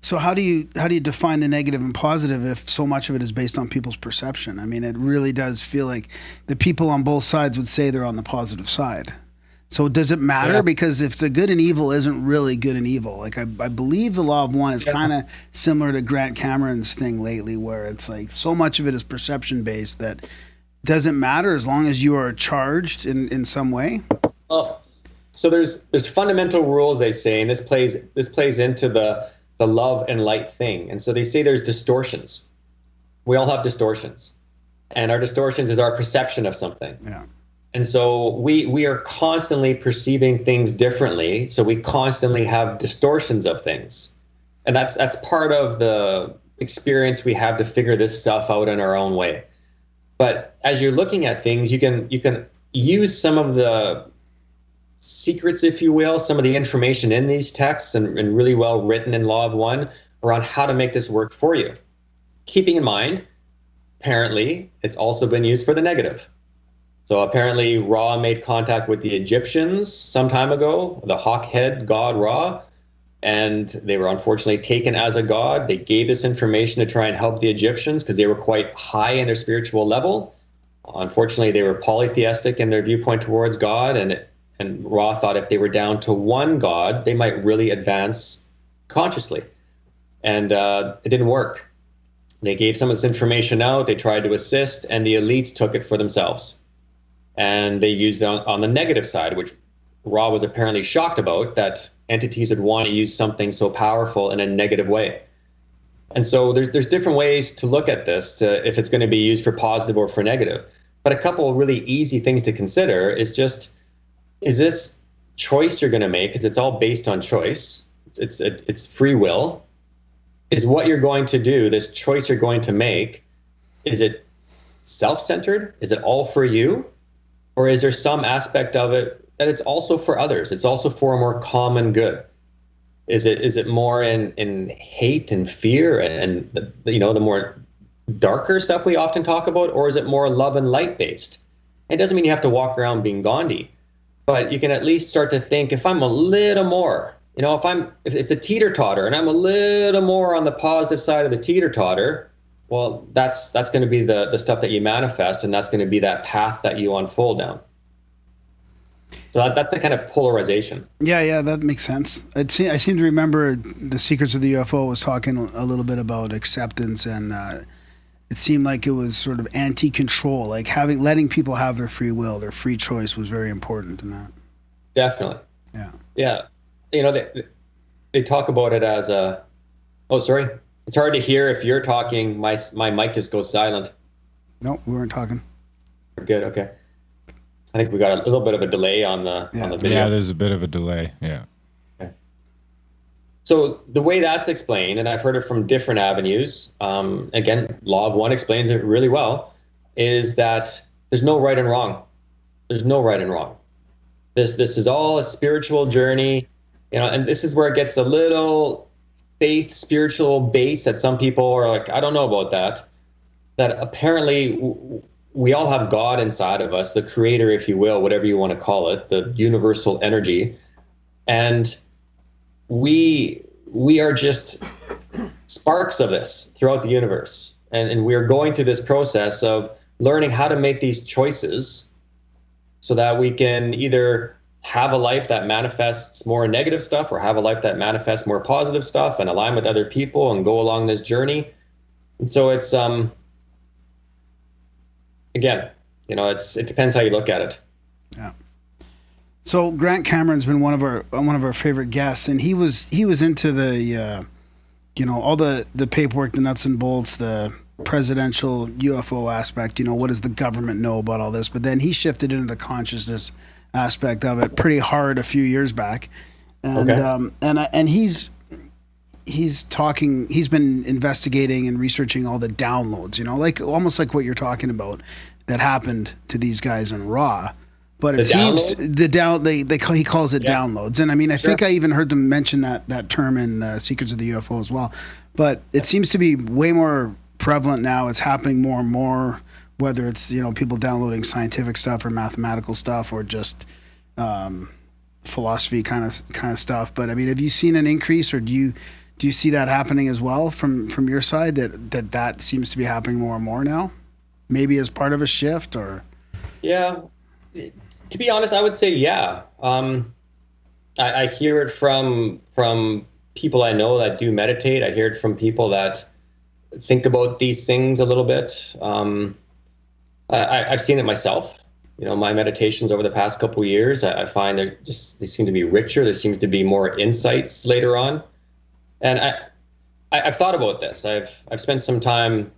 So how do you define the negative and positive if so much of it is based on people's perception? I mean, it really does feel like the people on both sides would say they're on the positive side. So does it matter? Yeah. Because if the good and evil isn't really good and evil, like I believe the law of one is kind of similar to Grant Cameron's thing lately, where it's like so much of it is perception based that doesn't matter as long as you are charged in some way. Oh, so there's fundamental rules, they say, and this plays into the love and light thing. And so they say there's distortions. We all have distortions. And our distortions is our perception of something. Yeah. And so we are constantly perceiving things differently. So we constantly have distortions of things. And that's part of the experience we have to figure this stuff out in our own way. But as you're looking at things, you can use some of the secrets, if you will, some of the information in these texts and really well written in Law of One around how to make this work for you. Keeping in mind, apparently, it's also been used for the negative. So apparently Ra made contact with the Egyptians some time ago, the hawk-head god Ra, and they were unfortunately taken as a god. They gave this information to try and help the Egyptians because they were quite high in their spiritual level. Unfortunately, they were polytheistic in their viewpoint towards God, and Ra thought if they were down to one god, they might really advance consciously. And it didn't work. They gave some of this information out, they tried to assist, and the elites took it for themselves. And they used it on the negative side, which Ra was apparently shocked about, that entities would want to use something so powerful in a negative way. And so there's different ways to look at this, if it's going to be used for positive or for negative. But a couple of really easy things to consider is just, is this choice you're going to make, because it's all based on choice, it's free will, is what you're going to do, this choice you're going to make, is it self-centered? Is it all for you? Or is there some aspect of it that it's also for others? It's also for a more common good. Is it more in hate and fear and the more darker stuff we often talk about, or is it more love and light based? It doesn't mean you have to walk around being Gandhi, but you can at least start to think, if I'm a little more, if it's a teeter-totter and I'm a little more on the positive side of the teeter-totter, well, that's going to be the stuff that you manifest, and that's going to be that path that you unfold down. So that's the kind of polarization. Yeah, that makes sense. I seem to remember The Secrets of the UFO was talking a little bit about acceptance, and it seemed like it was sort of anti-control, like letting people have their free will, their free choice was very important in that. Definitely. Yeah. They talk about it as a. Oh, sorry. It's hard to hear if you're talking. My mic just goes silent. No, we weren't talking. Good. Okay. I think we got a little bit of a delay on the video. Yeah, there's a bit of a delay. Yeah. Okay. So the way that's explained, and I've heard it from different avenues, again, Law of One explains it really well, is that there's no right and wrong. There's no right and wrong. This is all a spiritual journey, and this is where it gets a little faith, spiritual base that some people are like, I don't know about that. That apparently we all have God inside of us, the creator, if you will, whatever you want to call it, the universal energy. And we are just sparks of this throughout the universe. And we are going through this process of learning how to make these choices so that we can either have a life that manifests more negative stuff or have a life that manifests more positive stuff and align with other people and go along this journey. And so it's, again, it depends how you look at it. Yeah. So Grant Cameron's been one of our favorite guests, and he was into the, all the paperwork, the nuts and bolts, the presidential UFO aspect. What does the government know about all this? But then he shifted into the consciousness aspect of it pretty hard a few years back, and okay. And he's been investigating and researching all the downloads. Like almost like what you're talking about that happened to these guys in Raw. But it seems he calls it downloads, and I mean I think I even heard them mention that term in Secrets of the UFO as well. But it seems to be way more prevalent now. It's happening more and more, whether it's people downloading scientific stuff or mathematical stuff or just philosophy kind of stuff. But I mean, have you seen an increase, or do you see that happening as well from your side? That seems to be happening more and more now, maybe as part of a shift, or yeah. To be honest, I would say yeah. I hear it from people I know that do meditate. I hear it from people that think about these things a little bit. I've seen it myself. My meditations over the past couple of years, I find they seem to be richer. There seems to be more insights later on. And I've thought about this. I've spent some time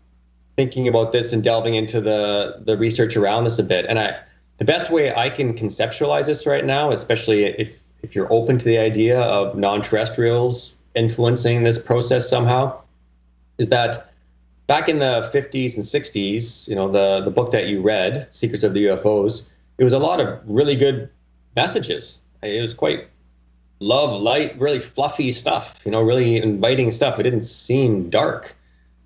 thinking about this and delving into the research around this a bit. And the best way I can conceptualize this right now, especially if you're open to the idea of non-terrestrials influencing this process somehow, is that back in the 50s and 60s, the book that you read, Secrets of the UFOs, it was a lot of really good messages. It was quite love, light, really fluffy stuff, really inviting stuff. It didn't seem dark.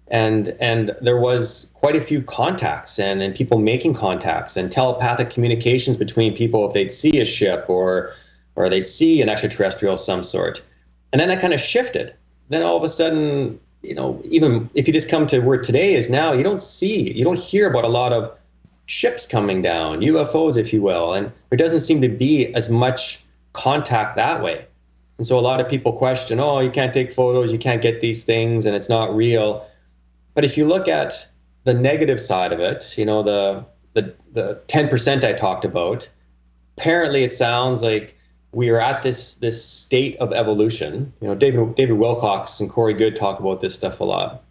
And there was quite a few contacts and people making contacts and telepathic communications between people if they'd see a ship or they'd see an extraterrestrial of some sort. And then that kind of shifted. Then all of a sudden, even if you just come to where today is now, you don't hear about a lot of ships coming down, UFOs, if you will. And there doesn't seem to be as much contact that way. And so a lot of people question, you can't take photos, you can't get these things, and it's not real. But if you look at the negative side of it, the 10% I talked about, apparently it sounds like we are at this state of evolution. David Wilcox and Corey Goode talk about this stuff a lot.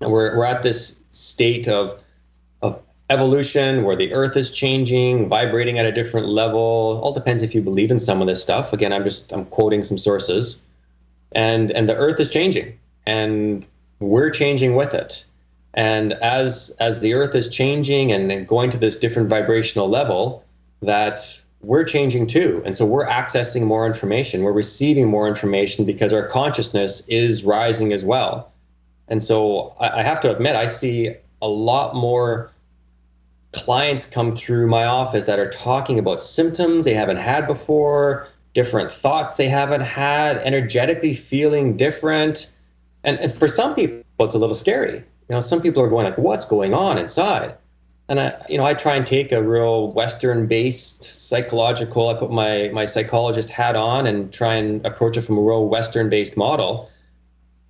And we're at this state of evolution where the earth is changing, vibrating at a different level. All depends if you believe in some of this stuff. Again, I'm quoting some sources. And the earth is changing, and we're changing with it. And as the earth is changing and going to this different vibrational level, that we're changing too. And so we're accessing more information. We're receiving more information because our consciousness is rising as well. And so I have to admit, I see a lot more clients come through my office that are talking about symptoms they haven't had before, different thoughts they haven't had, energetically feeling different. And for some people, it's a little scary. Some people are going like, what's going on inside? And I try and take a real Western-based psychological, I put my psychologist hat on and try and approach it from a real Western-based model.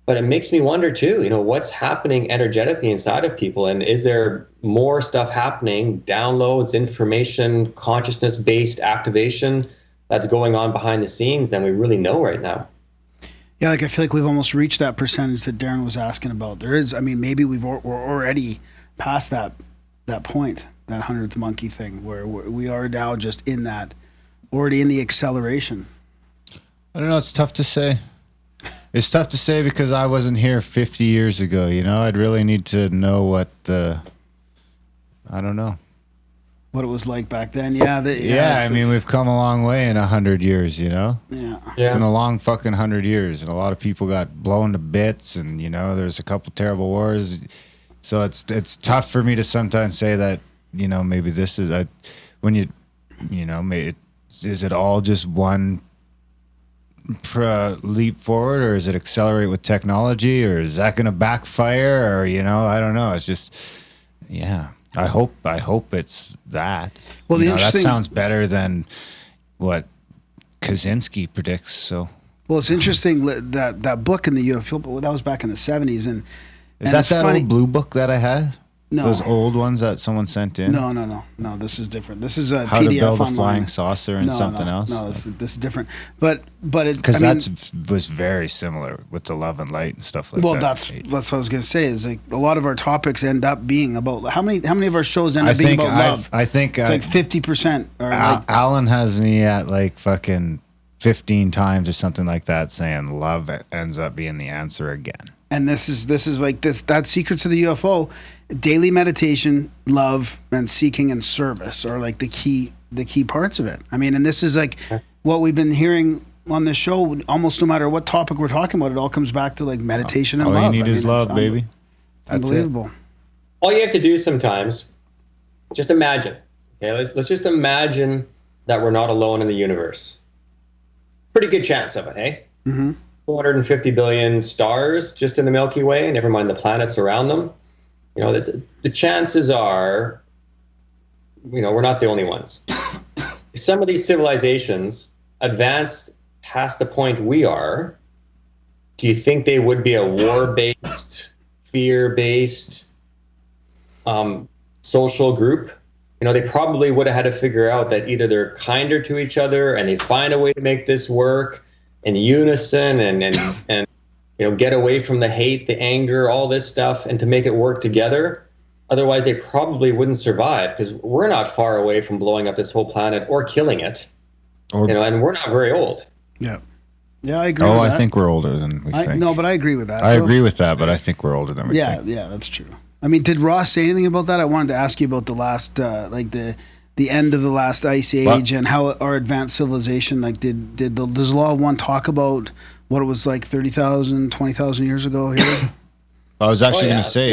But it makes me wonder too, what's happening energetically inside of people? And is there more stuff happening, downloads, information, consciousness-based activation that's going on behind the scenes than we really know right now? Yeah, I feel like we've almost reached that percentage that Darren was asking about. There is, maybe we're already past that point. that 100th monkey thing, where we are now just in that, already in the acceleration. I don't know. It's tough to say. It's tough to say because I wasn't here 50 years ago. You know, I'd really need to know what. I don't know what it was like back then. Yeah. I mean, we've come a long way in 100 years. You know. Yeah. It's been a long fucking 100 years, and a lot of people got blown to bits, and you know, there's a couple terrible wars. So it's tough for me to sometimes say that, you know, maybe this is when you know, is it all just one leap forward, or is it accelerate with technology, or is that going to backfire, or, you know, I don't know. It's just, yeah, I hope it's that. Well, that sounds better than what Kaczynski predicts. So, well, it's interesting that book in the UFO, but that was back in the 70s, and is that funny, old blue book that I had? No. Those old ones that someone sent in? No. This is different. This is a How PDF to build a online. flying saucer and something else? No, this is different. But because that was very similar with the love and light and stuff like that. Well, that's what I was going to say. Is like a lot of our topics end up being about how many of our shows end up being about love? I think it's like 50%. Alan has me at like fucking 15 times or something like that, saying love ends up being the answer again. And this is like that secrets of the UFO. Daily meditation, love, and seeking and service are like the key parts of it. I mean, and this is like what we've been hearing on this show. Almost no matter what topic we're talking about, it all comes back to like meditation and love. All you need is love, baby. That's unbelievable. It. All you have to do sometimes, just imagine. Okay, let's just imagine that we're not alone in the universe. Pretty good chance of it, hey? Mm-hmm. 450 billion stars just in the Milky Way, never mind the planets around them. You know, the chances are, you know, we're not the only ones. If some of these civilizations advanced past the point we are, do you think they would be a war-based, fear-based social group? You know, they probably would have had to figure out that either they're kinder to each other and they find a way to make this work in unison and you know, get away from the hate, the anger, all this stuff, and to make it work together. Otherwise, they probably wouldn't survive, because we're not far away from blowing up this whole planet or killing it. You know, and we're not very old. Yeah. Yeah, I agree with that. I think we're older than we think. No, but I agree with that. I agree with that, but I think we're older than we think. Yeah, that's true. I mean, did Ross say anything about that? I wanted to ask you about the last, like the end of the last ice age and how our advanced civilization, like, does Law of One talk about what it was like 30,000, 20,000 years ago here? I was actually going to say,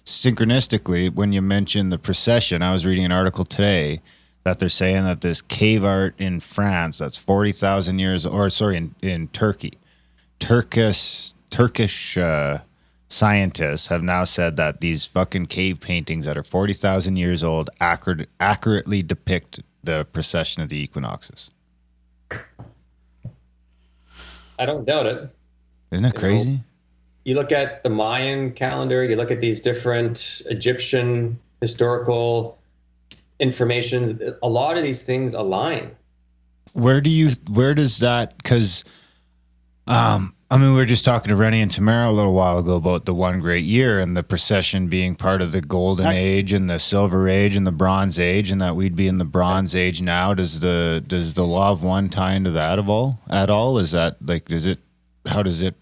synchronistically, when you mentioned the precession, I was reading an article today that they're saying that this cave art in France, that's 40,000 years, or sorry, in Turkey, Turkish scientists have now said that these fucking cave paintings that are 40,000 years old accurately depict the precession of the equinoxes. I don't doubt it. Isn't that crazy? Know, you look at the Mayan calendar, you look at these different Egyptian historical informations, a lot of these things align. Where does that, because I mean, we were just talking to Rennie and Tamara a little while ago about the one great year and the precession being part of the golden age and the silver age and the bronze age, and that we'd be in the bronze age now. Does the Law of One tie into that at all? Is that like, how does it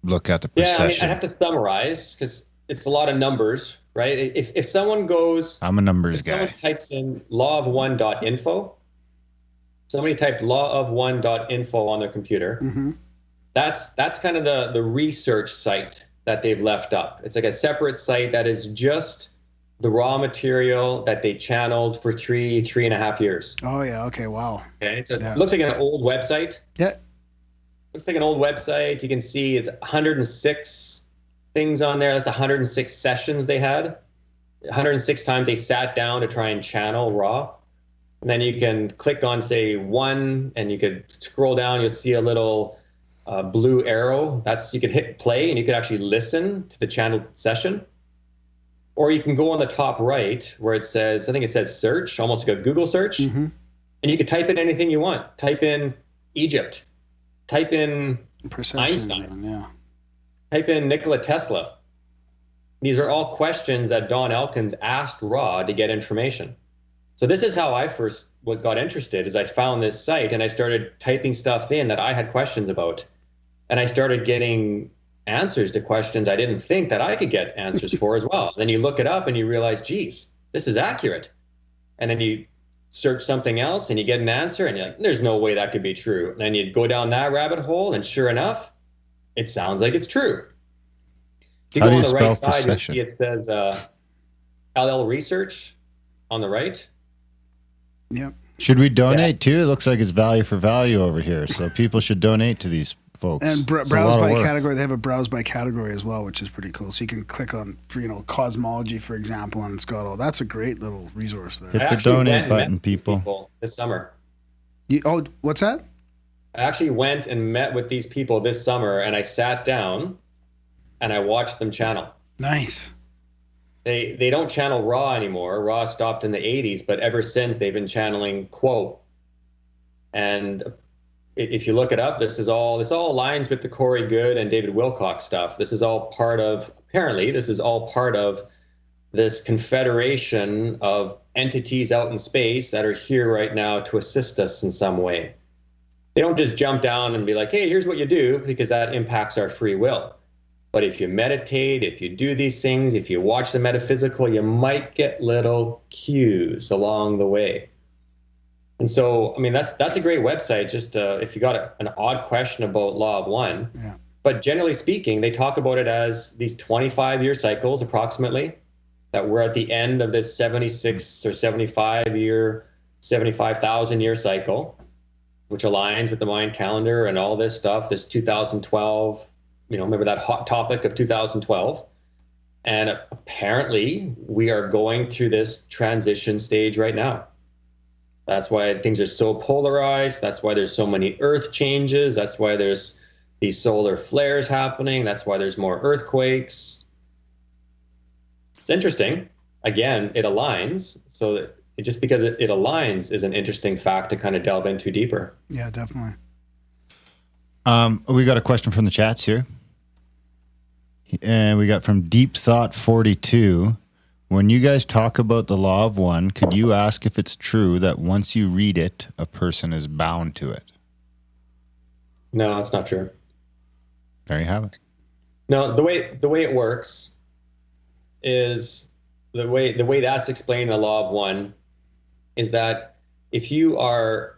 look at the precession? Yeah, I mean, I have to summarize because it's a lot of numbers, right? If someone goes, I'm a numbers guy. Someone types in lawof1.info, somebody typed lawof1.info on their computer. Mm-hmm. That's kind of the research site that they've left up. It's like a separate site that is just the raw material that they channeled for 3.5 years. Oh yeah. Okay. Wow. Okay. So it looks like an old website. Yeah. Looks like an old website. You can see it's 106 things on there. That's 106 sessions they had. 106 times they sat down to try and channel raw. And then you can click on, say, one, and you could scroll down. You'll see a little blue arrow. You could hit play and you could actually listen to the channel session. Or you can go on the top right where it says, I think it says search, almost like a Google search. Mm-hmm. And you could type in anything you want. Type in Egypt. Type in Einstein. Yeah. Type in Nikola Tesla. These are all questions that Don Elkins asked Raw to get information. So this is how I first got interested, is I found this site and I started typing stuff in that I had questions about. And I started getting answers to questions I didn't think that I could get answers for as well. Then you look it up and you realize, geez, this is accurate. And then you search something else and you get an answer and you're like, there's no way that could be true. And then you go down that rabbit hole and sure enough, it sounds like it's true. If you go on the right side, you see it says LL Research on the right. Yep. Should we donate too? It looks like it's value for value over here. So people should donate to these folks. And browse by category. They have a browse by category as well, which is pretty cool. So you can click on, for, cosmology, for example, and it's got all. That's a great little resource there. Hit the donate button, people. This summer. What's that? I actually went and met with these people this summer, and I sat down and I watched them channel. Nice. They don't channel Ra anymore. Ra stopped in the 80s, but ever since they've been channeling Quo. And if you look it up, this all aligns with the Corey Good and David Wilcock stuff. This is all part of this confederation of entities out in space that are here right now to assist us in some way. They don't just jump down and be like, hey, here's what you do, because that impacts our free will. But if you meditate, if you do these things, if you watch the metaphysical, you might get little cues along the way. And so, I mean, that's a great website, just if you got an odd question about Law of One. Yeah. But generally speaking, they talk about it as these 25-year cycles approximately, that we're at the end of this 76 or 75,000-year cycle, which aligns with the Mayan calendar and all this stuff, this 2012, remember that hot topic of 2012. And apparently we are going through this transition stage right now. That's why things are so polarized. That's why there's so many earth changes. That's why there's these solar flares happening. That's why there's more earthquakes. It's interesting. Again, it aligns. So that just because it aligns is an interesting fact to kind of delve into deeper. Yeah, definitely. We got a question from the chats here. And we got from Deep Thought 42. When you guys talk about the Law of One, could you ask if it's true that once you read it, a person is bound to it? No, it's not true. There you have it. No, the way it works is the way that's explained in the Law of One is that if you are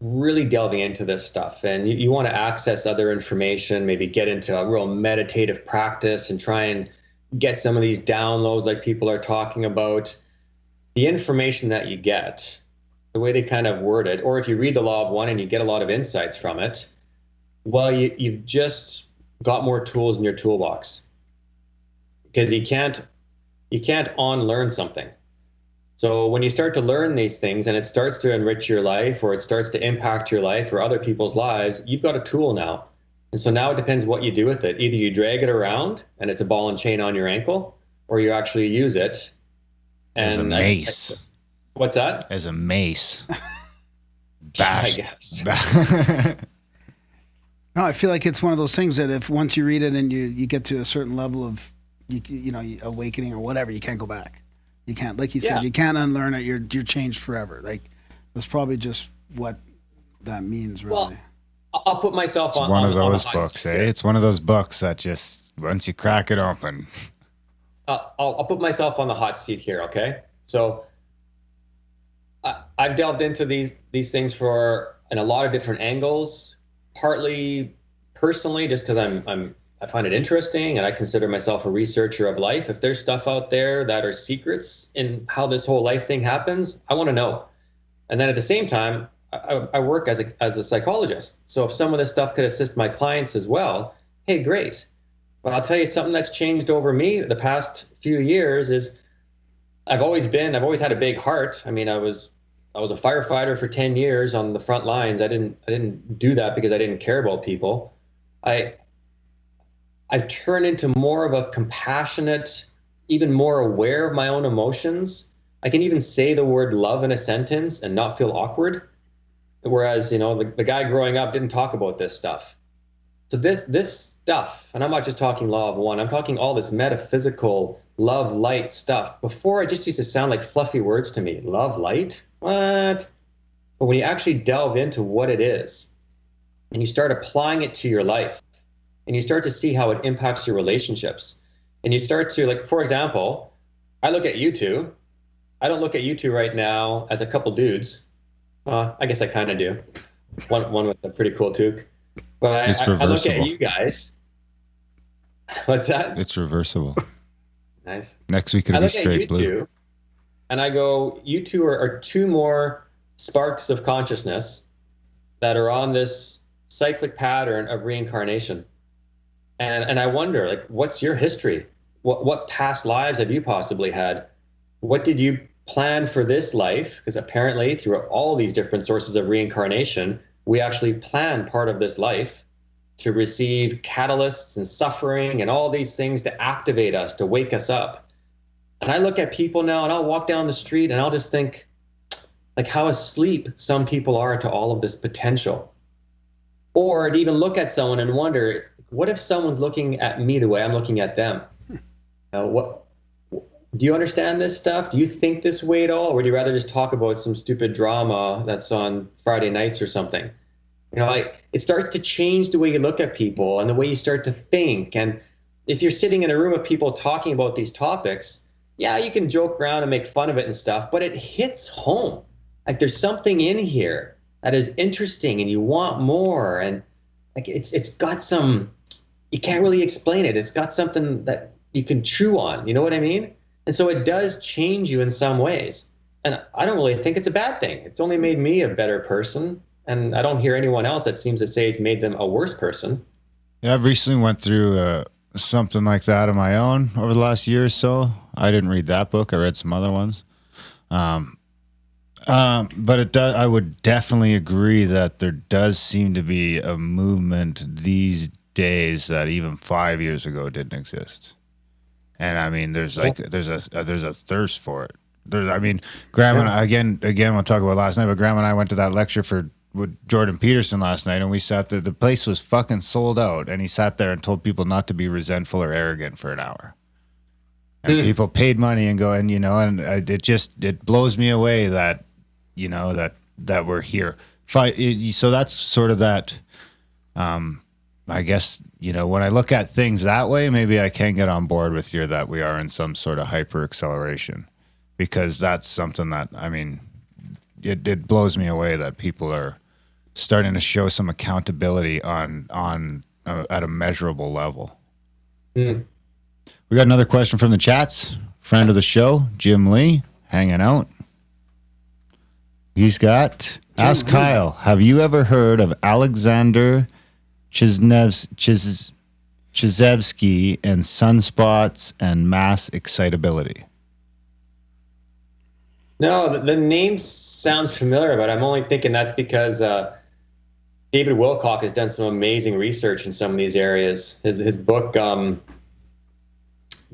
really delving into this stuff and you want to access other information, maybe get into a real meditative practice and try and get some of these downloads like people are talking about, the information that you get, the way they kind of word it, or if you read the Law of One and you get a lot of insights from it, well, you've just got more tools in your toolbox, because you can't unlearn something. So when you start to learn these things and it starts to enrich your life, or it starts to impact your life or other people's lives, you've got a tool now. And so now it depends what you do with it. Either you drag it around and it's a ball and chain on your ankle, or you actually use it. As a mace. What's that? As a mace. Bash. I guess. No, I feel like it's one of those things that if once you read it and you get to a certain level of awakening or whatever, you can't go back. You can't, like you said, you can't unlearn it. You're changed forever. Like that's probably just what that means, really. Well, I'll put myself on one of those on books, eh? It's one of those books that just once you crack it open. I'll put myself on the hot seat here, okay? So I've delved into these things in a lot of different angles. Partly personally, just because I find it interesting and I consider myself a researcher of life. If there's stuff out there that are secrets in how this whole life thing happens, I want to know. And then at the same time, I work as a psychologist. So if some of this stuff could assist my clients as well, hey, great. But I'll tell you something that's changed over me the past few years is I've always had a big heart. I mean, I was a firefighter for 10 years on the front lines. I didn't do that because I didn't care about people. I've turned into more of a compassionate, even more aware of my own emotions. I can even say the word love in a sentence and not feel awkward. Whereas, the guy growing up didn't talk about this stuff. So this stuff, and I'm not just talking law of one, I'm talking all this metaphysical love, light stuff. Before, it just used to sound like fluffy words to me. Love, light? What? But when you actually delve into what it is, and you start applying it to your life, and you start to see how it impacts your relationships, and you start to, like, for example, I look at you two. I don't look at you two right now as a couple dudes. I guess I kind of do. One with a pretty cool toque. But I look at you guys. What's that? It's reversible. Nice. Next week it'll be straight blue. Two, and I go, you two are two more sparks of consciousness that are on this cyclic pattern of reincarnation. And I wonder, like, what's your history? What past lives have you possibly had? What did you plan for this life? Because apparently through all these different sources of reincarnation, we actually plan part of this life to receive catalysts and suffering and all these things to activate us, to wake us up. And I look at people now and I'll walk down the street and I'll just think, like, how asleep some people are to all of this potential. Or to even look at someone and wonder, what if someone's looking at me the way I'm looking at them? Do you understand this stuff? Do you think this way at all? Or would you rather just talk about some stupid drama that's on Friday nights or something? You know, like, it starts to change the way you look at people and the way you start to think. And if you're sitting in a room of people talking about these topics, yeah, you can joke around and make fun of it and stuff, but it hits home. Like, there's something in here that is interesting and you want more. And like, it's got some, you can't really explain it. It's got something that you can chew on. You know what I mean? And so it does change you in some ways. And I don't really think it's a bad thing. It's only made me a better person. And I don't hear anyone else that seems to say it's made them a worse person. Yeah, I've recently went through something like that on my own over the last year or so. I didn't read that book. I read some other ones. But it does, I would definitely agree that there does seem to be a movement these days that even 5 years ago didn't exist. And I mean, there's a thirst for it. Graham and I, again, we'll talk about last night, but Graham and I went to that lecture with Jordan Peterson last night, and we sat there. The place was fucking sold out, and he sat there and told people not to be resentful or arrogant for an hour. And people paid money and go, and it blows me away that, that we're here. So that's sort of that. I guess, when I look at things that way, maybe I can get on board with you that we are in some sort of hyper acceleration, because that's something that, I mean, it blows me away that people are starting to show some accountability on at a measurable level. We got another question from the chats. Friend of the show, Jim Lee, hanging out. He's got, ask Kyle, have you ever heard of Alexander Chizevsky and sunspots and mass excitability? No, the name sounds familiar, but I'm only thinking that's because David Wilcock has done some amazing research in some of these areas. His book, The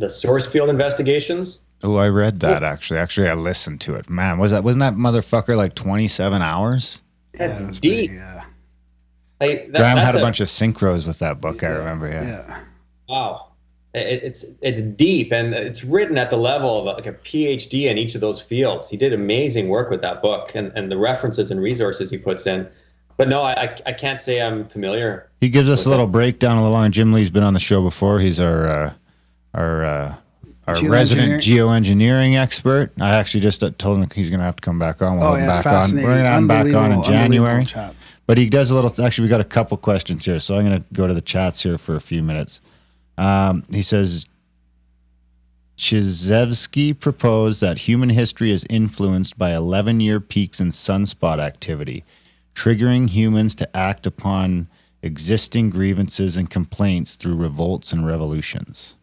Source Field Investigations. Oh, I read that actually. Actually, I listened to it. Man, wasn't that motherfucker like 27 hours? That's deep. Graham had a bunch of synchros with that book. I remember. Yeah. Wow, it's deep, and it's written at the level of like a PhD in each of those fields. He did amazing work with that book, and the references and resources he puts in. But no, I can't say I'm familiar. He gives us a little breakdown along. Jim Lee's been on the show before. He's our resident geoengineering expert. I actually just told him he's going to have to come back on. We're going to have him back on in January. But he does a little. Actually, we got a couple questions here, so I'm going to go to the chats here for a few minutes. He says, Chizevsky proposed that human history is influenced by 11-year peaks in sunspot activity, triggering humans to act upon existing grievances and complaints through revolts and revolutions.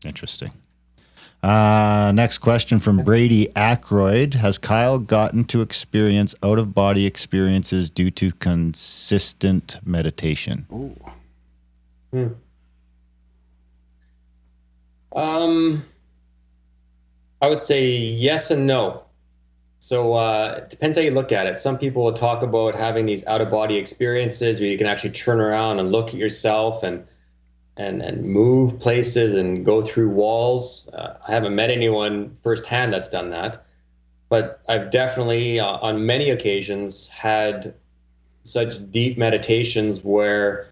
Interesting. Next question from Brady Ackroyd. Has Kyle gotten to experience out-of-body experiences due to consistent meditation? Ooh. I would say yes and no. So it depends how you look at it. Some people will talk about having these out-of-body experiences where you can actually turn around and look at yourself and move places and go through walls. I haven't met anyone firsthand that's done that, but I've definitely, on many occasions, had such deep meditations where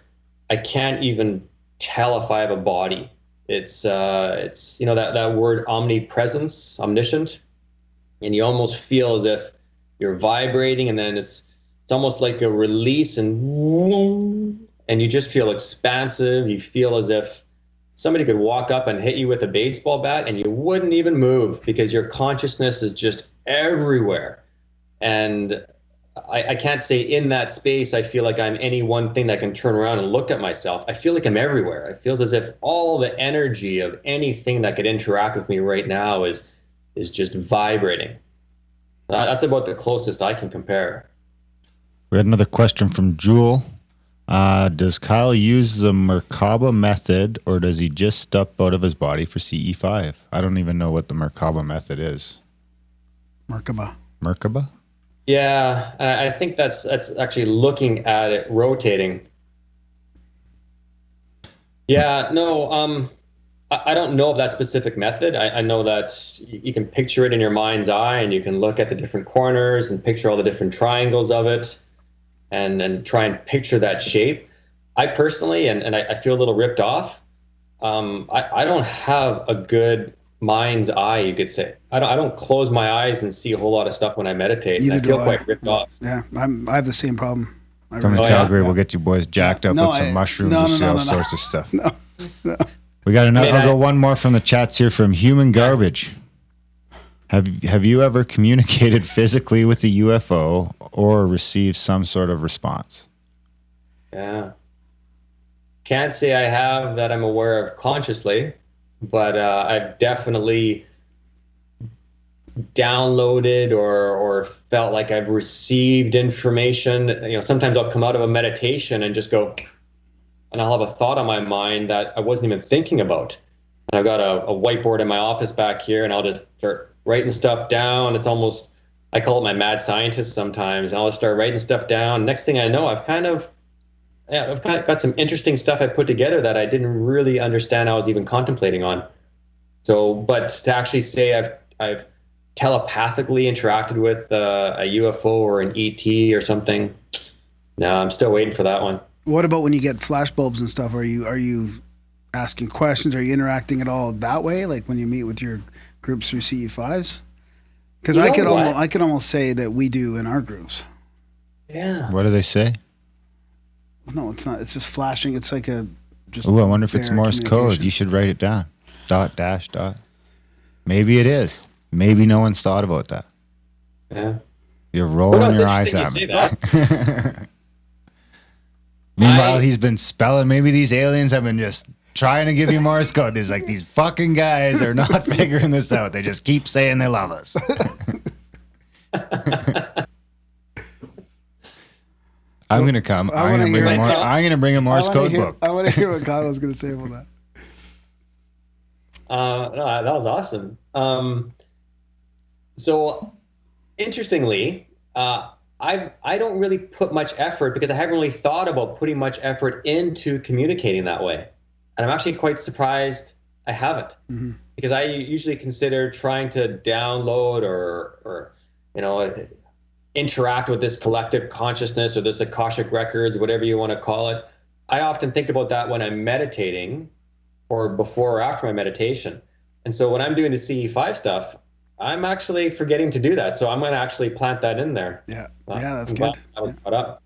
I can't even tell if I have a body. It's that word omnipresence, omniscient, and you almost feel as if you're vibrating, and then it's almost like a release, and you just feel expansive. You feel as if somebody could walk up and hit you with a baseball bat and you wouldn't even move because your consciousness is just everywhere. And I can't say in that space I feel like I'm any one thing that can turn around and look at myself. I feel like I'm everywhere. It feels as if all the energy of anything that could interact with me right now is just vibrating. That's about the closest I can compare. We had another question from Jewel. Does Kyle use the Merkaba method, or does he just step out of his body for CE5? I don't even know what the Merkaba method is. Merkaba? Yeah, I think that's actually looking at it rotating. Yeah, no, I don't know of that specific method. I know that you can picture it in your mind's eye, and you can look at the different corners and picture all the different triangles of it, and try and picture that shape. I personally, and I feel a little ripped off, I don't have a good mind's eye, you could say. I don't close my eyes and see a whole lot of stuff when I meditate. And I feel quite ripped off. Yeah, I have the same problem. Come to Calgary, we'll get you boys jacked up with some mushrooms and see all sorts of stuff. No. We got another. I'll go one more from the chats here from Human Garbage. Have you ever communicated physically with a UFO or received some sort of response? Yeah. Can't say I have that I'm aware of consciously, but I've definitely downloaded or felt like I've received information. Sometimes I'll come out of a meditation and just go, and I'll have a thought on my mind that I wasn't even thinking about. And I've got a whiteboard in my office back here, and I'll just start writing stuff down. It's almost, I call it my mad scientist sometimes. And I'll just start writing stuff down. Next thing I know, I've got some interesting stuff I put together that I didn't really understand I was even contemplating on. So, but to actually say I've telepathically interacted with a UFO or an ET or something, no, I'm still waiting for that one. What about when you get flashbulbs and stuff? Are you asking questions? Are you interacting at all that way? Like when you meet with your groups through CE5s? Because I could almost say that we do in our groups. Yeah. What do they say? No, it's not. It's just flashing. It's like a just. Oh, I wonder if it's Morse code. You should write it down. Dot dash dot. Maybe it is. Maybe no one's thought about that. Yeah. You're rolling your eyes at me. Meanwhile, he's been spelling. Maybe these aliens have been just trying to give you Morse code. There's like these fucking guys are not figuring this out. They just keep saying they love us. I'm gonna come. I'm gonna bring a Morse code book. I want to hear what Kyle was gonna say about that. No, that was awesome. So interestingly, I don't really put much effort because I haven't really thought about putting much effort into communicating that way. And I'm actually quite surprised I haven't, because I usually consider trying to download or interact with this collective consciousness or this Akashic records, whatever you want to call it. I often think about that when I'm meditating or before or after my meditation. And so when I'm doing the CE5 stuff, I'm actually forgetting to do that. So I'm going to actually plant that in there. Yeah. That's good. I was brought up.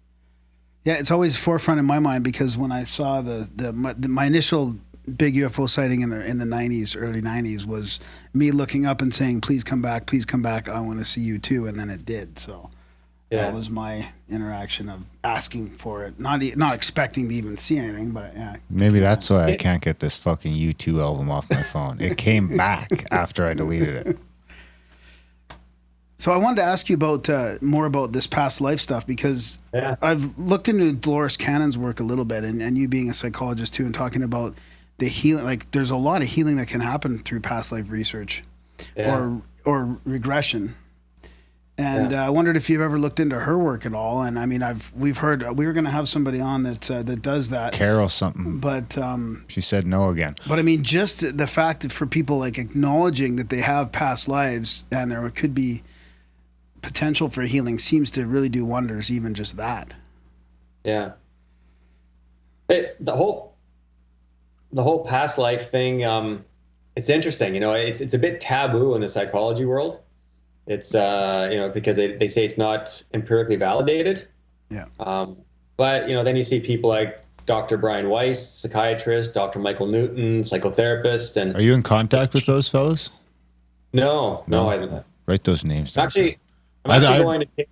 Yeah, it's always forefront in my mind because when I saw my initial big UFO sighting in the 90s, early 90s, was me looking up and saying, please come back, I want to see you too. And then it did. So that was my interaction of asking for it, not expecting to even see anything, but yeah. Maybe that's why I can't get this fucking U2 album off my phone. It came back after I deleted it. So I wanted to ask you about more about this past life stuff because I've looked into Dolores Cannon's work a little bit, and you being a psychologist too, and talking about the healing. Like, there's a lot of healing that can happen through past life research or regression. And I wondered if you've ever looked into her work at all. And I mean, we've heard we were going to have somebody on that does that. Carol something. But she said no again. But I mean, just the fact that for people like acknowledging that they have past lives and there could be potential for healing seems to really do wonders. Even just that. Yeah. The whole past life thing. It's interesting. You know, it's a bit taboo in the psychology world. It's, because they say it's not empirically validated. Yeah. But, then you see people like Dr. Brian Weiss, psychiatrist, Dr. Michael Newton, psychotherapist. And are you in contact with those fellows? No. I write those names down. I'm actually going to take,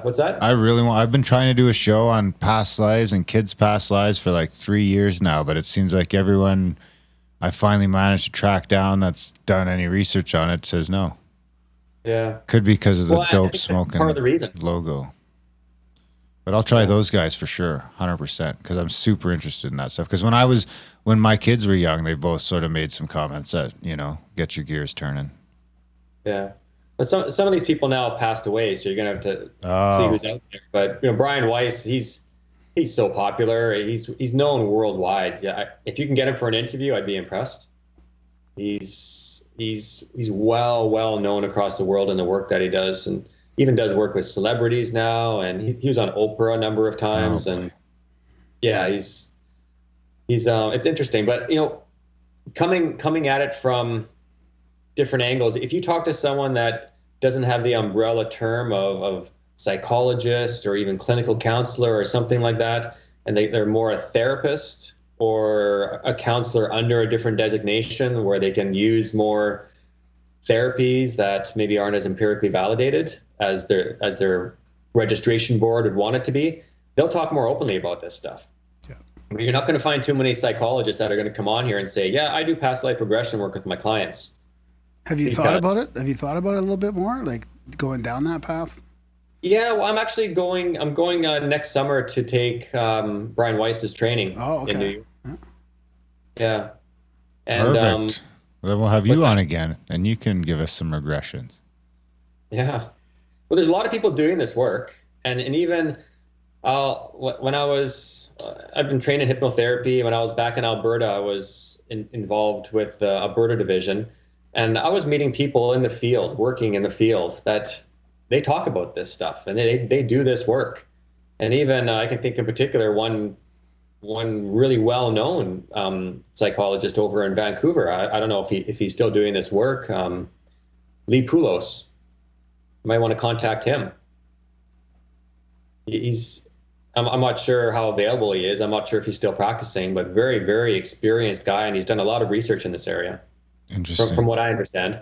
what's that? I've been trying to do a show on past lives and kids' past lives for like 3 years now, but it seems like everyone I finally managed to track down that's done any research on it says no. Yeah. Could be because of the I dope think smoking part of the reason. logo. But I'll try those guys for sure, 100%, because I'm super interested in that stuff. Because when my kids were young, they both sort of made some comments that, get your gears turning. Yeah. But some of these people now have passed away, so you're going to have to see who's out there. But, Brian Weiss, he's so popular. He's known worldwide. Yeah. If you can get him for an interview, I'd be impressed. He's well known across the world in the work that he does, and even does work with celebrities now. And he was on Oprah a number of times. And yeah, he's it's interesting. But coming at it from different angles, if you talk to someone that doesn't have the umbrella term of psychologist or even clinical counselor or something like that, and they're more a therapist or a counselor under a different designation where they can use more therapies that maybe aren't as empirically validated as their registration board would want it to be, they'll talk more openly about this stuff. Yeah. You're not going to find too many psychologists that are going to come on here and say, yeah, I do past life regression work with my clients. Have you thought about it? Have you thought about it a little bit more, like going down that path? Yeah, well, I'm going next summer to take Brian Weiss's training. Oh, okay. In New York. Yeah. And, perfect. Then we'll have you on again, and you can give us some regressions. Yeah. Well, there's a lot of people doing this work, and even when I've been trained in hypnotherapy. When I was back in Alberta, I was involved with the Alberta division, and I was meeting people in the field, working in the field, that they talk about this stuff and they do this work. And even I can think in particular one really well-known psychologist over in Vancouver. I don't know if he's still doing this work. Lee Poulos. You might want to contact him. I'm not sure how available he is. I'm not sure if he's still practicing, but very, very experienced guy, and he's done a lot of research in this area. Interesting. From what I understand.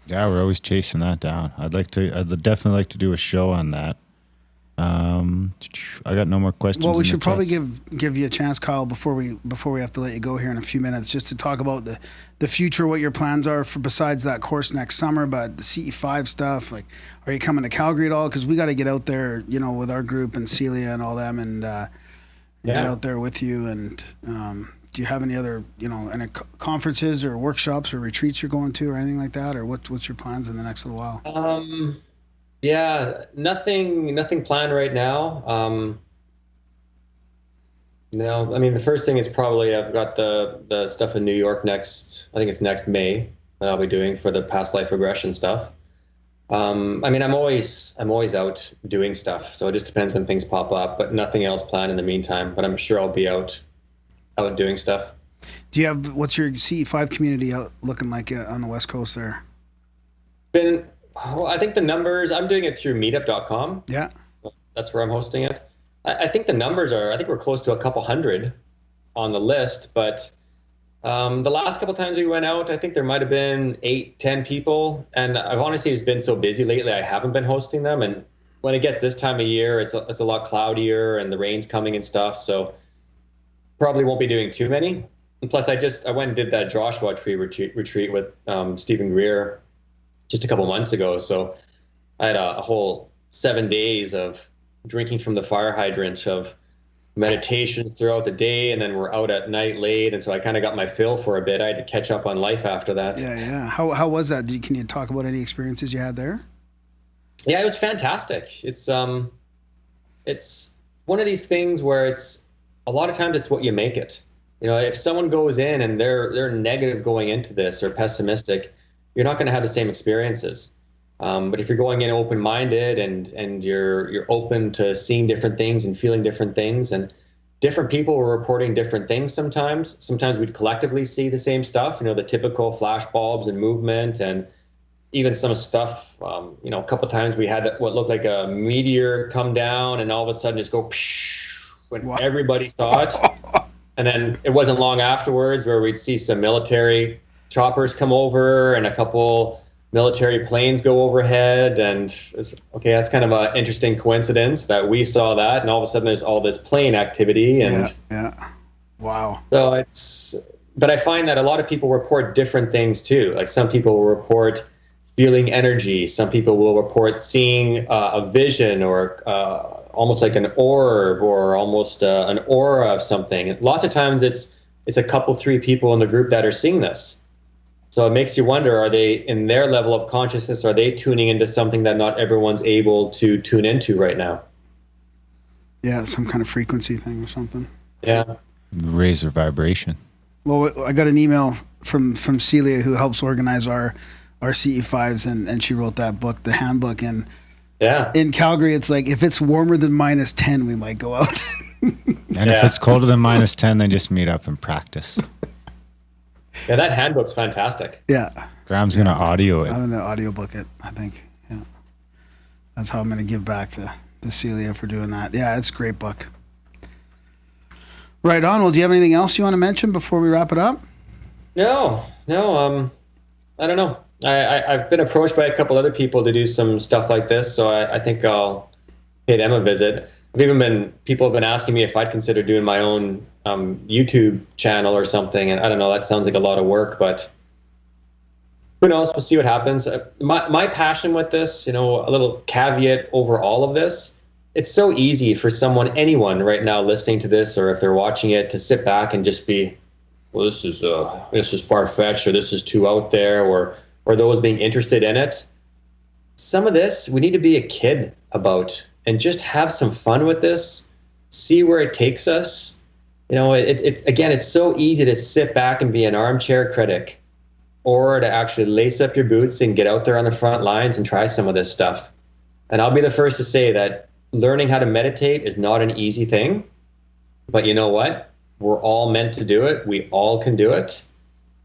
Yeah, we're always chasing that down. I'd definitely like to do a show on that. I got no more questions. Well, we should probably give you a chance, Kyle, before we have to let you go here in a few minutes, just to talk about the future, what your plans are for besides that course next summer, but the CE5 stuff. Like, are you coming to Calgary at all? Because we got to get out there, with our group and Celia and all them, and get out there with you. And do you have any other, any conferences or workshops or retreats you're going to or anything like that, or what's your plans in the next little while? Yeah, nothing planned right now. No, I mean, the first thing is probably I've got the stuff in New York next, I think it's next May that I'll be doing for the past life regression stuff. I mean, I'm always out doing stuff, so it just depends when things pop up, but nothing else planned in the meantime, but I'm sure I'll be out doing stuff. What's your CE5 community out looking like on the West Coast there? Well, I think the numbers, I'm doing it through meetup.com. Yeah. That's where I'm hosting it. I think the numbers I think we're close to a couple hundred on the list, but the last couple times we went out, I think there might have been 8-10 people. And I've honestly just been so busy lately, I haven't been hosting them. And when it gets this time of year, it's a lot cloudier and the rain's coming and stuff. So probably won't be doing too many. And plus, I went and did that Joshua Tree retreat with Stephen Greer just a couple months ago. So I had a whole 7 days of drinking from the fire hydrant, of meditation throughout the day, and then we're out at night late. And so I kind of got my fill for a bit. I had to catch up on life after that. Yeah. How was that? Can you talk about any experiences you had there? Yeah, it was fantastic. It's one of these things where it's a lot of times it's what you make it. If someone goes in and they're negative going into this or pessimistic, you're not going to have the same experiences. But if you're going in open-minded and you're open to seeing different things and feeling different things, and different people were reporting different things sometimes. Sometimes we'd collectively see the same stuff, the typical flash bulbs and movement, and even some stuff, a couple of times we had what looked like a meteor come down and all of a sudden just go psh, when Wow. everybody saw it. And then it wasn't long afterwards where we'd see some military choppers come over and a couple military planes go overhead. And it's, okay, that's kind of an interesting coincidence that we saw that. And all of a sudden there's all this plane activity. And yeah. Wow. So but I find that a lot of people report different things too. Like some people will report feeling energy. Some people will report seeing a vision or almost like an orb or almost an aura of something. And lots of times it's a couple, 3 people in the group that are seeing this. So it makes you wonder, are they in their level of consciousness, are they tuning into something that not everyone's able to tune into right now? Yeah, some kind of frequency thing or something. Yeah. Raise their vibration. Well, I got an email from Celia, who helps organize our CE5s, and she wrote that book, the handbook. And yeah, in Calgary, it's like, if it's warmer than -10, we might go out. And if it's colder than -10, then just meet up and practice. Yeah, that handbook's fantastic. Yeah. Graham's going to audio it. I'm going to audiobook it, I think. Yeah. That's how I'm going to give back to Celia for doing that. Yeah, it's a great book. Right on. Well, do you have anything else you want to mention before we wrap it up? No. I don't know. I've been approached by a couple other people to do some stuff like this, so I think I'll pay them a visit. People have been asking me if I'd consider doing my own YouTube channel or something, and I don't know, that sounds like a lot of work, but who knows? We'll see what happens. My passion with this, a little caveat over all of this, it's so easy for anyone right now listening to this, or if they're watching it, to sit back and just be, well, this is far-fetched, or this is too out there, or those being interested in it. Some of this we need to be a kid about and just have some fun with this, see where it takes us. It's so easy to sit back and be an armchair critic, or to actually lace up your boots and get out there on the front lines and try some of this stuff. And I'll be the first to say that learning how to meditate is not an easy thing, but you know what? We're all meant to do it. We all can do it.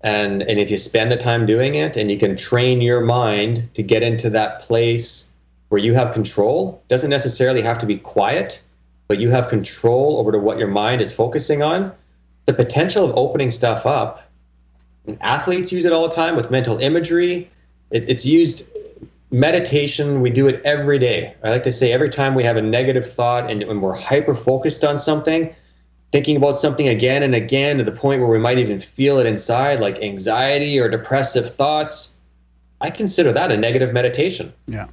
And if you spend the time doing it and you can train your mind to get into that place where you have control, doesn't necessarily have to be quiet, but you have control over what your mind is focusing on, the potential of opening stuff up. And athletes use it all the time with mental imagery. It's used, meditation, we do it every day. I like to say every time we have a negative thought and we're hyper-focused on something, thinking about something again and again to the point where we might even feel it inside, like anxiety or depressive thoughts, I consider that a negative meditation. Yeah.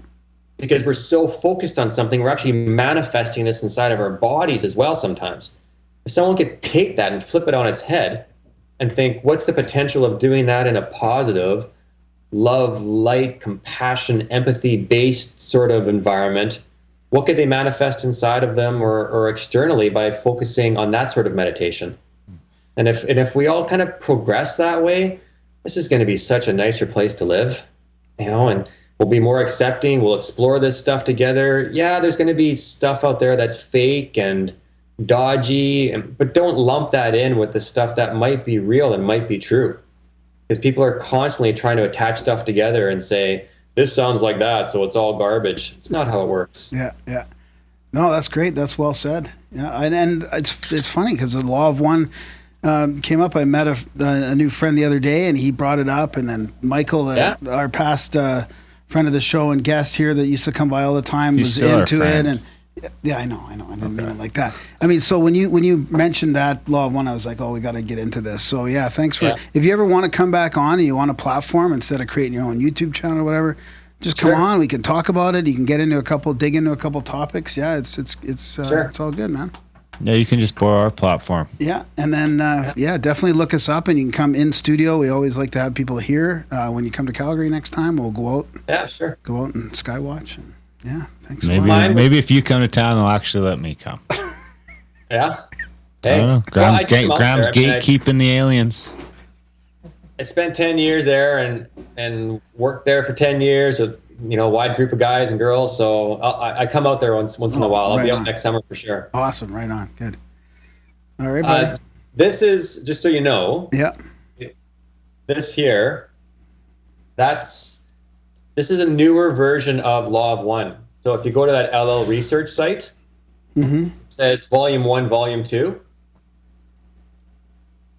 Because we're so focused on something, we're actually manifesting this inside of our bodies as well sometimes. If someone could take that and flip it on its head and think, what's the potential of doing that in a positive, love, light, compassion, empathy-based sort of environment, what could they manifest inside of them or externally by focusing on that sort of meditation? And if we all kind of progress that way, this is going to be such a nicer place to live, and we'll be more accepting. We'll explore this stuff together. Yeah, there's going to be stuff out there that's fake and dodgy, but don't lump that in with the stuff that might be real and might be true. Because people are constantly trying to attach stuff together and say, this sounds like that, so it's all garbage. It's not how it works. Yeah. No, that's great. That's well said. Yeah, and it's funny because the law of one came up. I met a new friend the other day, and he brought it up. And then Michael, our past friend of the show and guest here that used to come by all the time, was into it. And yeah, I know. I didn't mean it like that. I mean, so when you mentioned that law of one, I was like, oh, we got to get into this. So yeah, thanks for. Yeah. If you ever want to come back on and you want a platform instead of creating your own YouTube channel or whatever, just come on. We can talk about it. You can dig into a couple topics. Yeah, it's all good, man. Yeah, you can just borrow our platform. Yeah, and then definitely look us up, and you can come in studio. We always like to have people here when you come to Calgary next time. We'll go out. Yeah, sure. Go out and skywatch. Yeah, thanks. Maybe if you come to town, they'll actually let me come. Yeah. I don't know. Graham's, Graham's I mean, gatekeeping the aliens. I spent 10 years there and worked there for 10 years with, a wide group of guys and girls. So I come out there once in a while. I'll be out next summer for sure. Awesome. Right on. Good. All right, buddy. This is, just so you know. Yeah. This here, this is a newer version of Law of One. So if you go to that LL research site, it says Volume 1, Volume 2.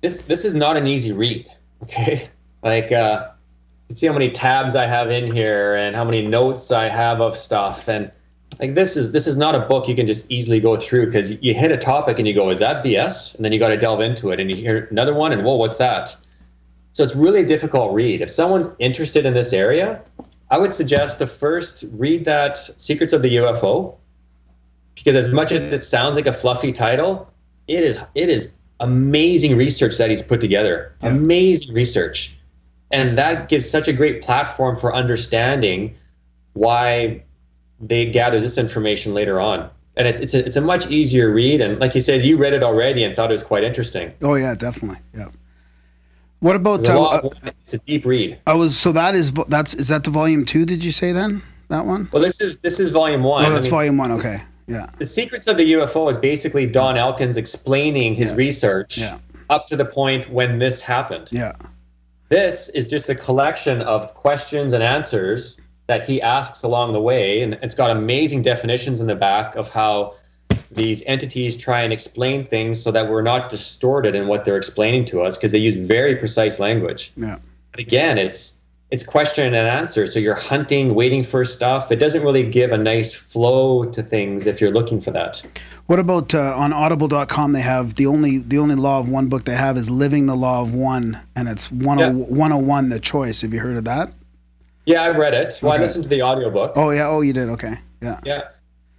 This is not an easy read. Okay, like you can see how many tabs I have in here and how many notes I have of stuff, and like this is not a book you can just easily go through, because you hit a topic and you go, is that BS? And then you got to delve into it, and you hear another one, and whoa, what's that? So it's really a difficult read. If someone's interested in this area, I would suggest to first read that Secrets of the UFO, because as much as it sounds like a fluffy title, it is amazing research that he's put together. Yeah. Amazing research. And that gives such a great platform for understanding why they gather this information later on. And it's a much easier read. And like you said, you read it already and thought it was quite interesting. Oh yeah, definitely. Yeah. What about it's a deep read. Is that the volume 2, did you say then? That one? Well, this is volume 1. Oh, that's volume 1, okay. Yeah. The Secrets of the UFO is basically Don Elkins explaining his research up to the point when this happened. Yeah. This is just a collection of questions and answers that he asks along the way, and it's got amazing definitions in the back of how these entities try and explain things so that we're not distorted in what they're explaining to us, because they use very precise language. Yeah. But again, it's question and answer. So you're hunting, waiting for stuff. It doesn't really give a nice flow to things if you're looking for that. What about on audible.com, they have the only Law of One book they have is Living the Law of One, and it's 101 The Choice. Have you heard of that? Yeah, I've read it. Well, I listened to the audiobook. Oh, yeah. Oh, you did. Okay. Yeah. Yeah.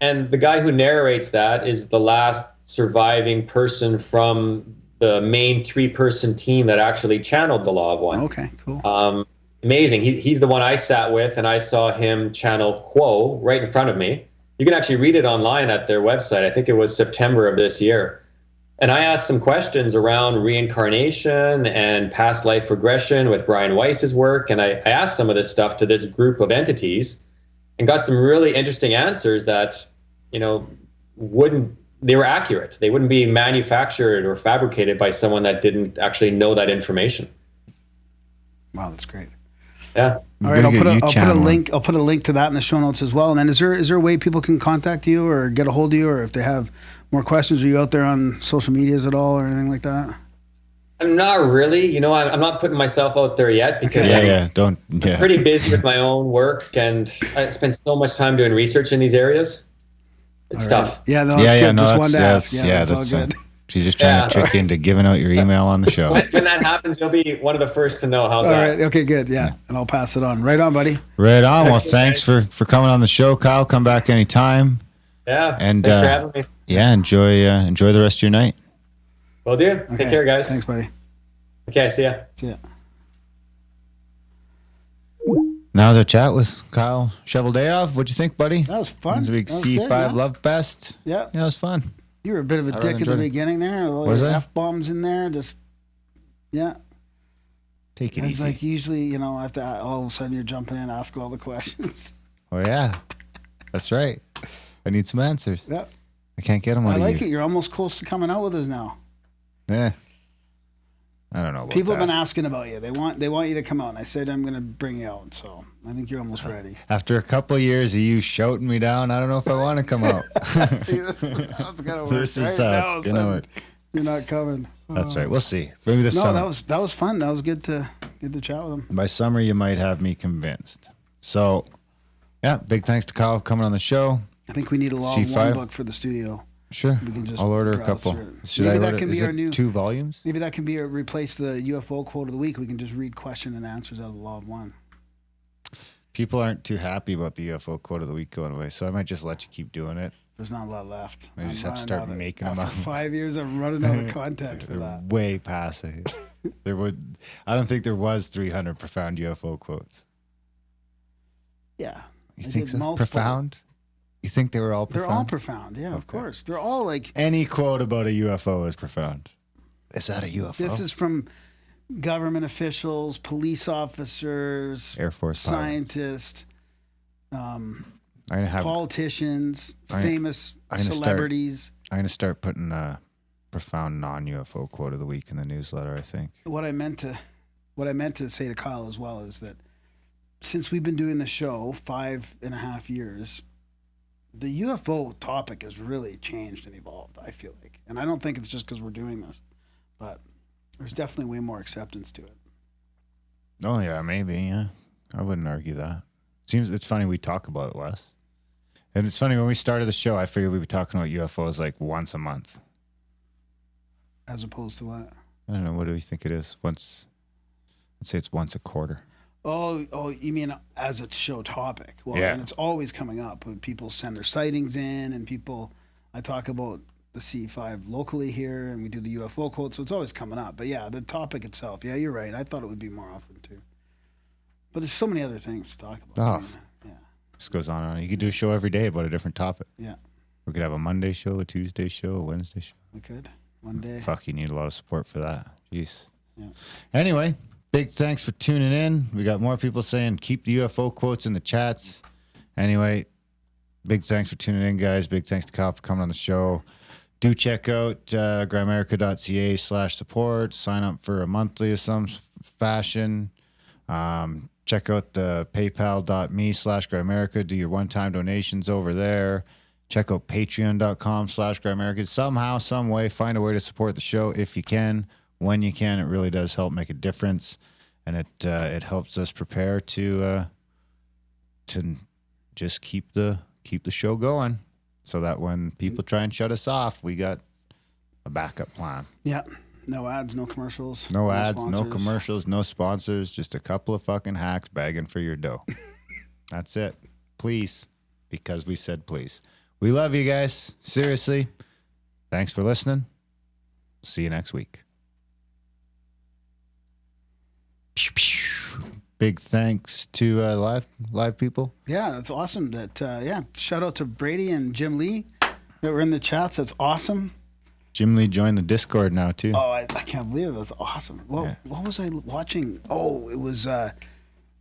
And the guy who narrates that is the last surviving person from the main 3-person team that actually channeled the Law of One. Okay, cool. Amazing. He's the one I sat with, and I saw him channel Quo right in front of me. You can actually read it online at their website. I think it was September of this year. And I asked some questions around reincarnation and past life regression with Brian Weiss's work. And I asked some of this stuff to this group of entities and got some really interesting answers that, they were accurate. They wouldn't be manufactured or fabricated by someone that didn't actually know that information. Wow, that's great. Yeah. All right, I'll put a link to that in the show notes as well. And then is there a way people can contact you or get a hold of you, or if they have more questions? Are you out there on social medias at all or anything like that? I'm not really. I'm not putting myself out there yet because I'm pretty busy with my own work, and I spend so much time doing research in these areas. It's tough. Yeah, no, that's good. Just wanted to ask. Yeah, that's all good. She's just trying to trick you into giving out your email on the show. When that happens, you'll be one of the first to know. How's that? All right. Okay, good. Yeah. And I'll pass it on. Right on, buddy. Right on. Well, thanks for coming on the show, Kyle. Come back anytime. Yeah. And thanks for having me. Yeah, enjoy the rest of your night. Will do. Okay. Take care, guys. Thanks, buddy. Okay, see ya. See ya. Now's our chat with Kyle Cheveldayoff. What'd you think, buddy? That was fun. It was a big CE5 Love Fest. Yeah. Yeah, it was fun. You were a bit of a dick at the beginning there. Was I? F-bombs in there. Just, yeah. Take it it's easy. Like usually, after all of a sudden you're jumping in, asking all the questions. Oh, yeah. That's right. I need some answers. Yeah. I can't get them out of you. I like it. You're almost close to coming out with us now. Yeah. I don't know about People have been asking about you. They want you to come out, and I said I'm going to bring you out. So I think you're almost ready. After a couple of years of you shouting me down, I don't know if I want to come out. See, this is how it's going to work. This is how it's going to work. You're not coming. That's right. We'll see. Maybe this summer. that was fun. That was good to chat with him. By summer, you might have me convinced. So, yeah, big thanks to Kyle for coming on the show. I think we need a Law of One book for the studio. Sure. We can just I'll order a couple. Should maybe I order? That can Is be it our new 2 volumes? Maybe that can be replace the UFO quote of the week. We can just read question and answers out of the Law of One. People aren't too happy about the UFO quote of the week going away, so I might just let you keep doing it. There's not a lot left. I just have to start making them up. After 5 years, I'm running out of content for that. Way past it. I don't think there was 300 profound UFO quotes. Yeah. You think so? Profound? You think they were all profound? They're all profound. Yeah, of course. They're all like. Any quote about a UFO is profound. Is that a UFO? This is from government officials, police officers, Air Force scientists, politicians, famous celebrities. I'm going to start putting a profound non-UFO quote of the week in the newsletter, I think. What I meant to say to Kyle as well is that since we've been doing the show 5.5 years, the UFO topic has really changed and evolved, I feel like. And I don't think it's just because we're doing this, but there's definitely way more acceptance to it. Oh, yeah, maybe, yeah. I wouldn't argue that. It's funny we talk about it less. And it's funny, when we started the show, I figured we'd be talking about UFOs like once a month. As opposed to what? I don't know. What do we think it is? I'd say it's once a quarter. Oh, you mean as a show topic? Well, yeah. And it's always coming up when people send their sightings in, and I talk about the CE5 locally here, and we do the UFO quote, so it's always coming up. But yeah, the topic itself, yeah, you're right. I thought it would be more often too. But there's so many other things to talk about. Oh, I mean, yeah. This goes on and on. You could do a show every day about a different topic. Yeah. We could have a Monday show, a Tuesday show, a Wednesday show. We could one day. Fuck, you need a lot of support for that. Jeez. Yeah. Anyway, big thanks for tuning in. We got more people saying keep the UFO quotes in the chats. Anyway, big thanks for tuning in, guys. Big thanks to Kyle for coming on the show. Do check out grimerica.ca/support. Sign up for a monthly of some fashion. Check out the paypal.me/Grimerica. Do your one-time donations over there. Check out patreon.com/Grimerica. Somehow, some way, find a way to support the show if you can. When you can, it really does help make a difference. And it helps us prepare to just keep the show going, so that when people try and shut us off, we got a backup plan. Yeah. No ads, no commercials. No ads, sponsors. no commercials, no sponsors, just a couple of fucking hacks begging for your dough. That's it. Please, because we said please. We love you guys. Seriously. Thanks for listening. See you next week. Big thanks to live people. Yeah, that's awesome. Shout out to Brady and Jim Lee that were in the chats. That's awesome. Jim Lee joined the Discord now too. Oh, I can't believe it. That's awesome. Well, Yeah. What was I watching? Oh, it was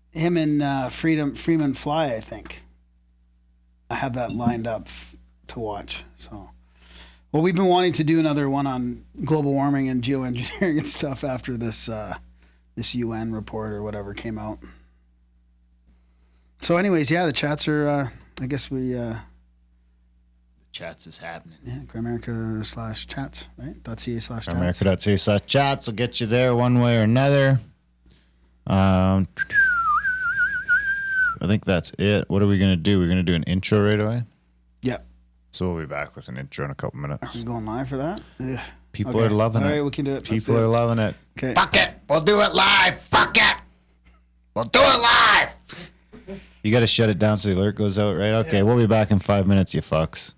him and Freeman Fly, I think. I have that lined up to watch. So, well, we've been wanting to do another one on global warming and geoengineering and stuff after this UN report or whatever came out. So, anyways, yeah, the chats are. I guess we. Chats is happening. Yeah, Grimerica/chats, right? .ca/chats. Grimerica.ca/chats will get you there one way or another. I think that's it. What are we going to do? We're going to do an intro right away? Yeah. So we'll be back with an intro in a couple Are minutes. we going live for that? Yeah. People are loving it. All right, we can do it. People are loving it. Okay. Fuck it. We'll do it live. Fuck it. We'll do it live. You got to shut it down so the alert goes out, right? Okay, We'll be back in 5 minutes, you fucks.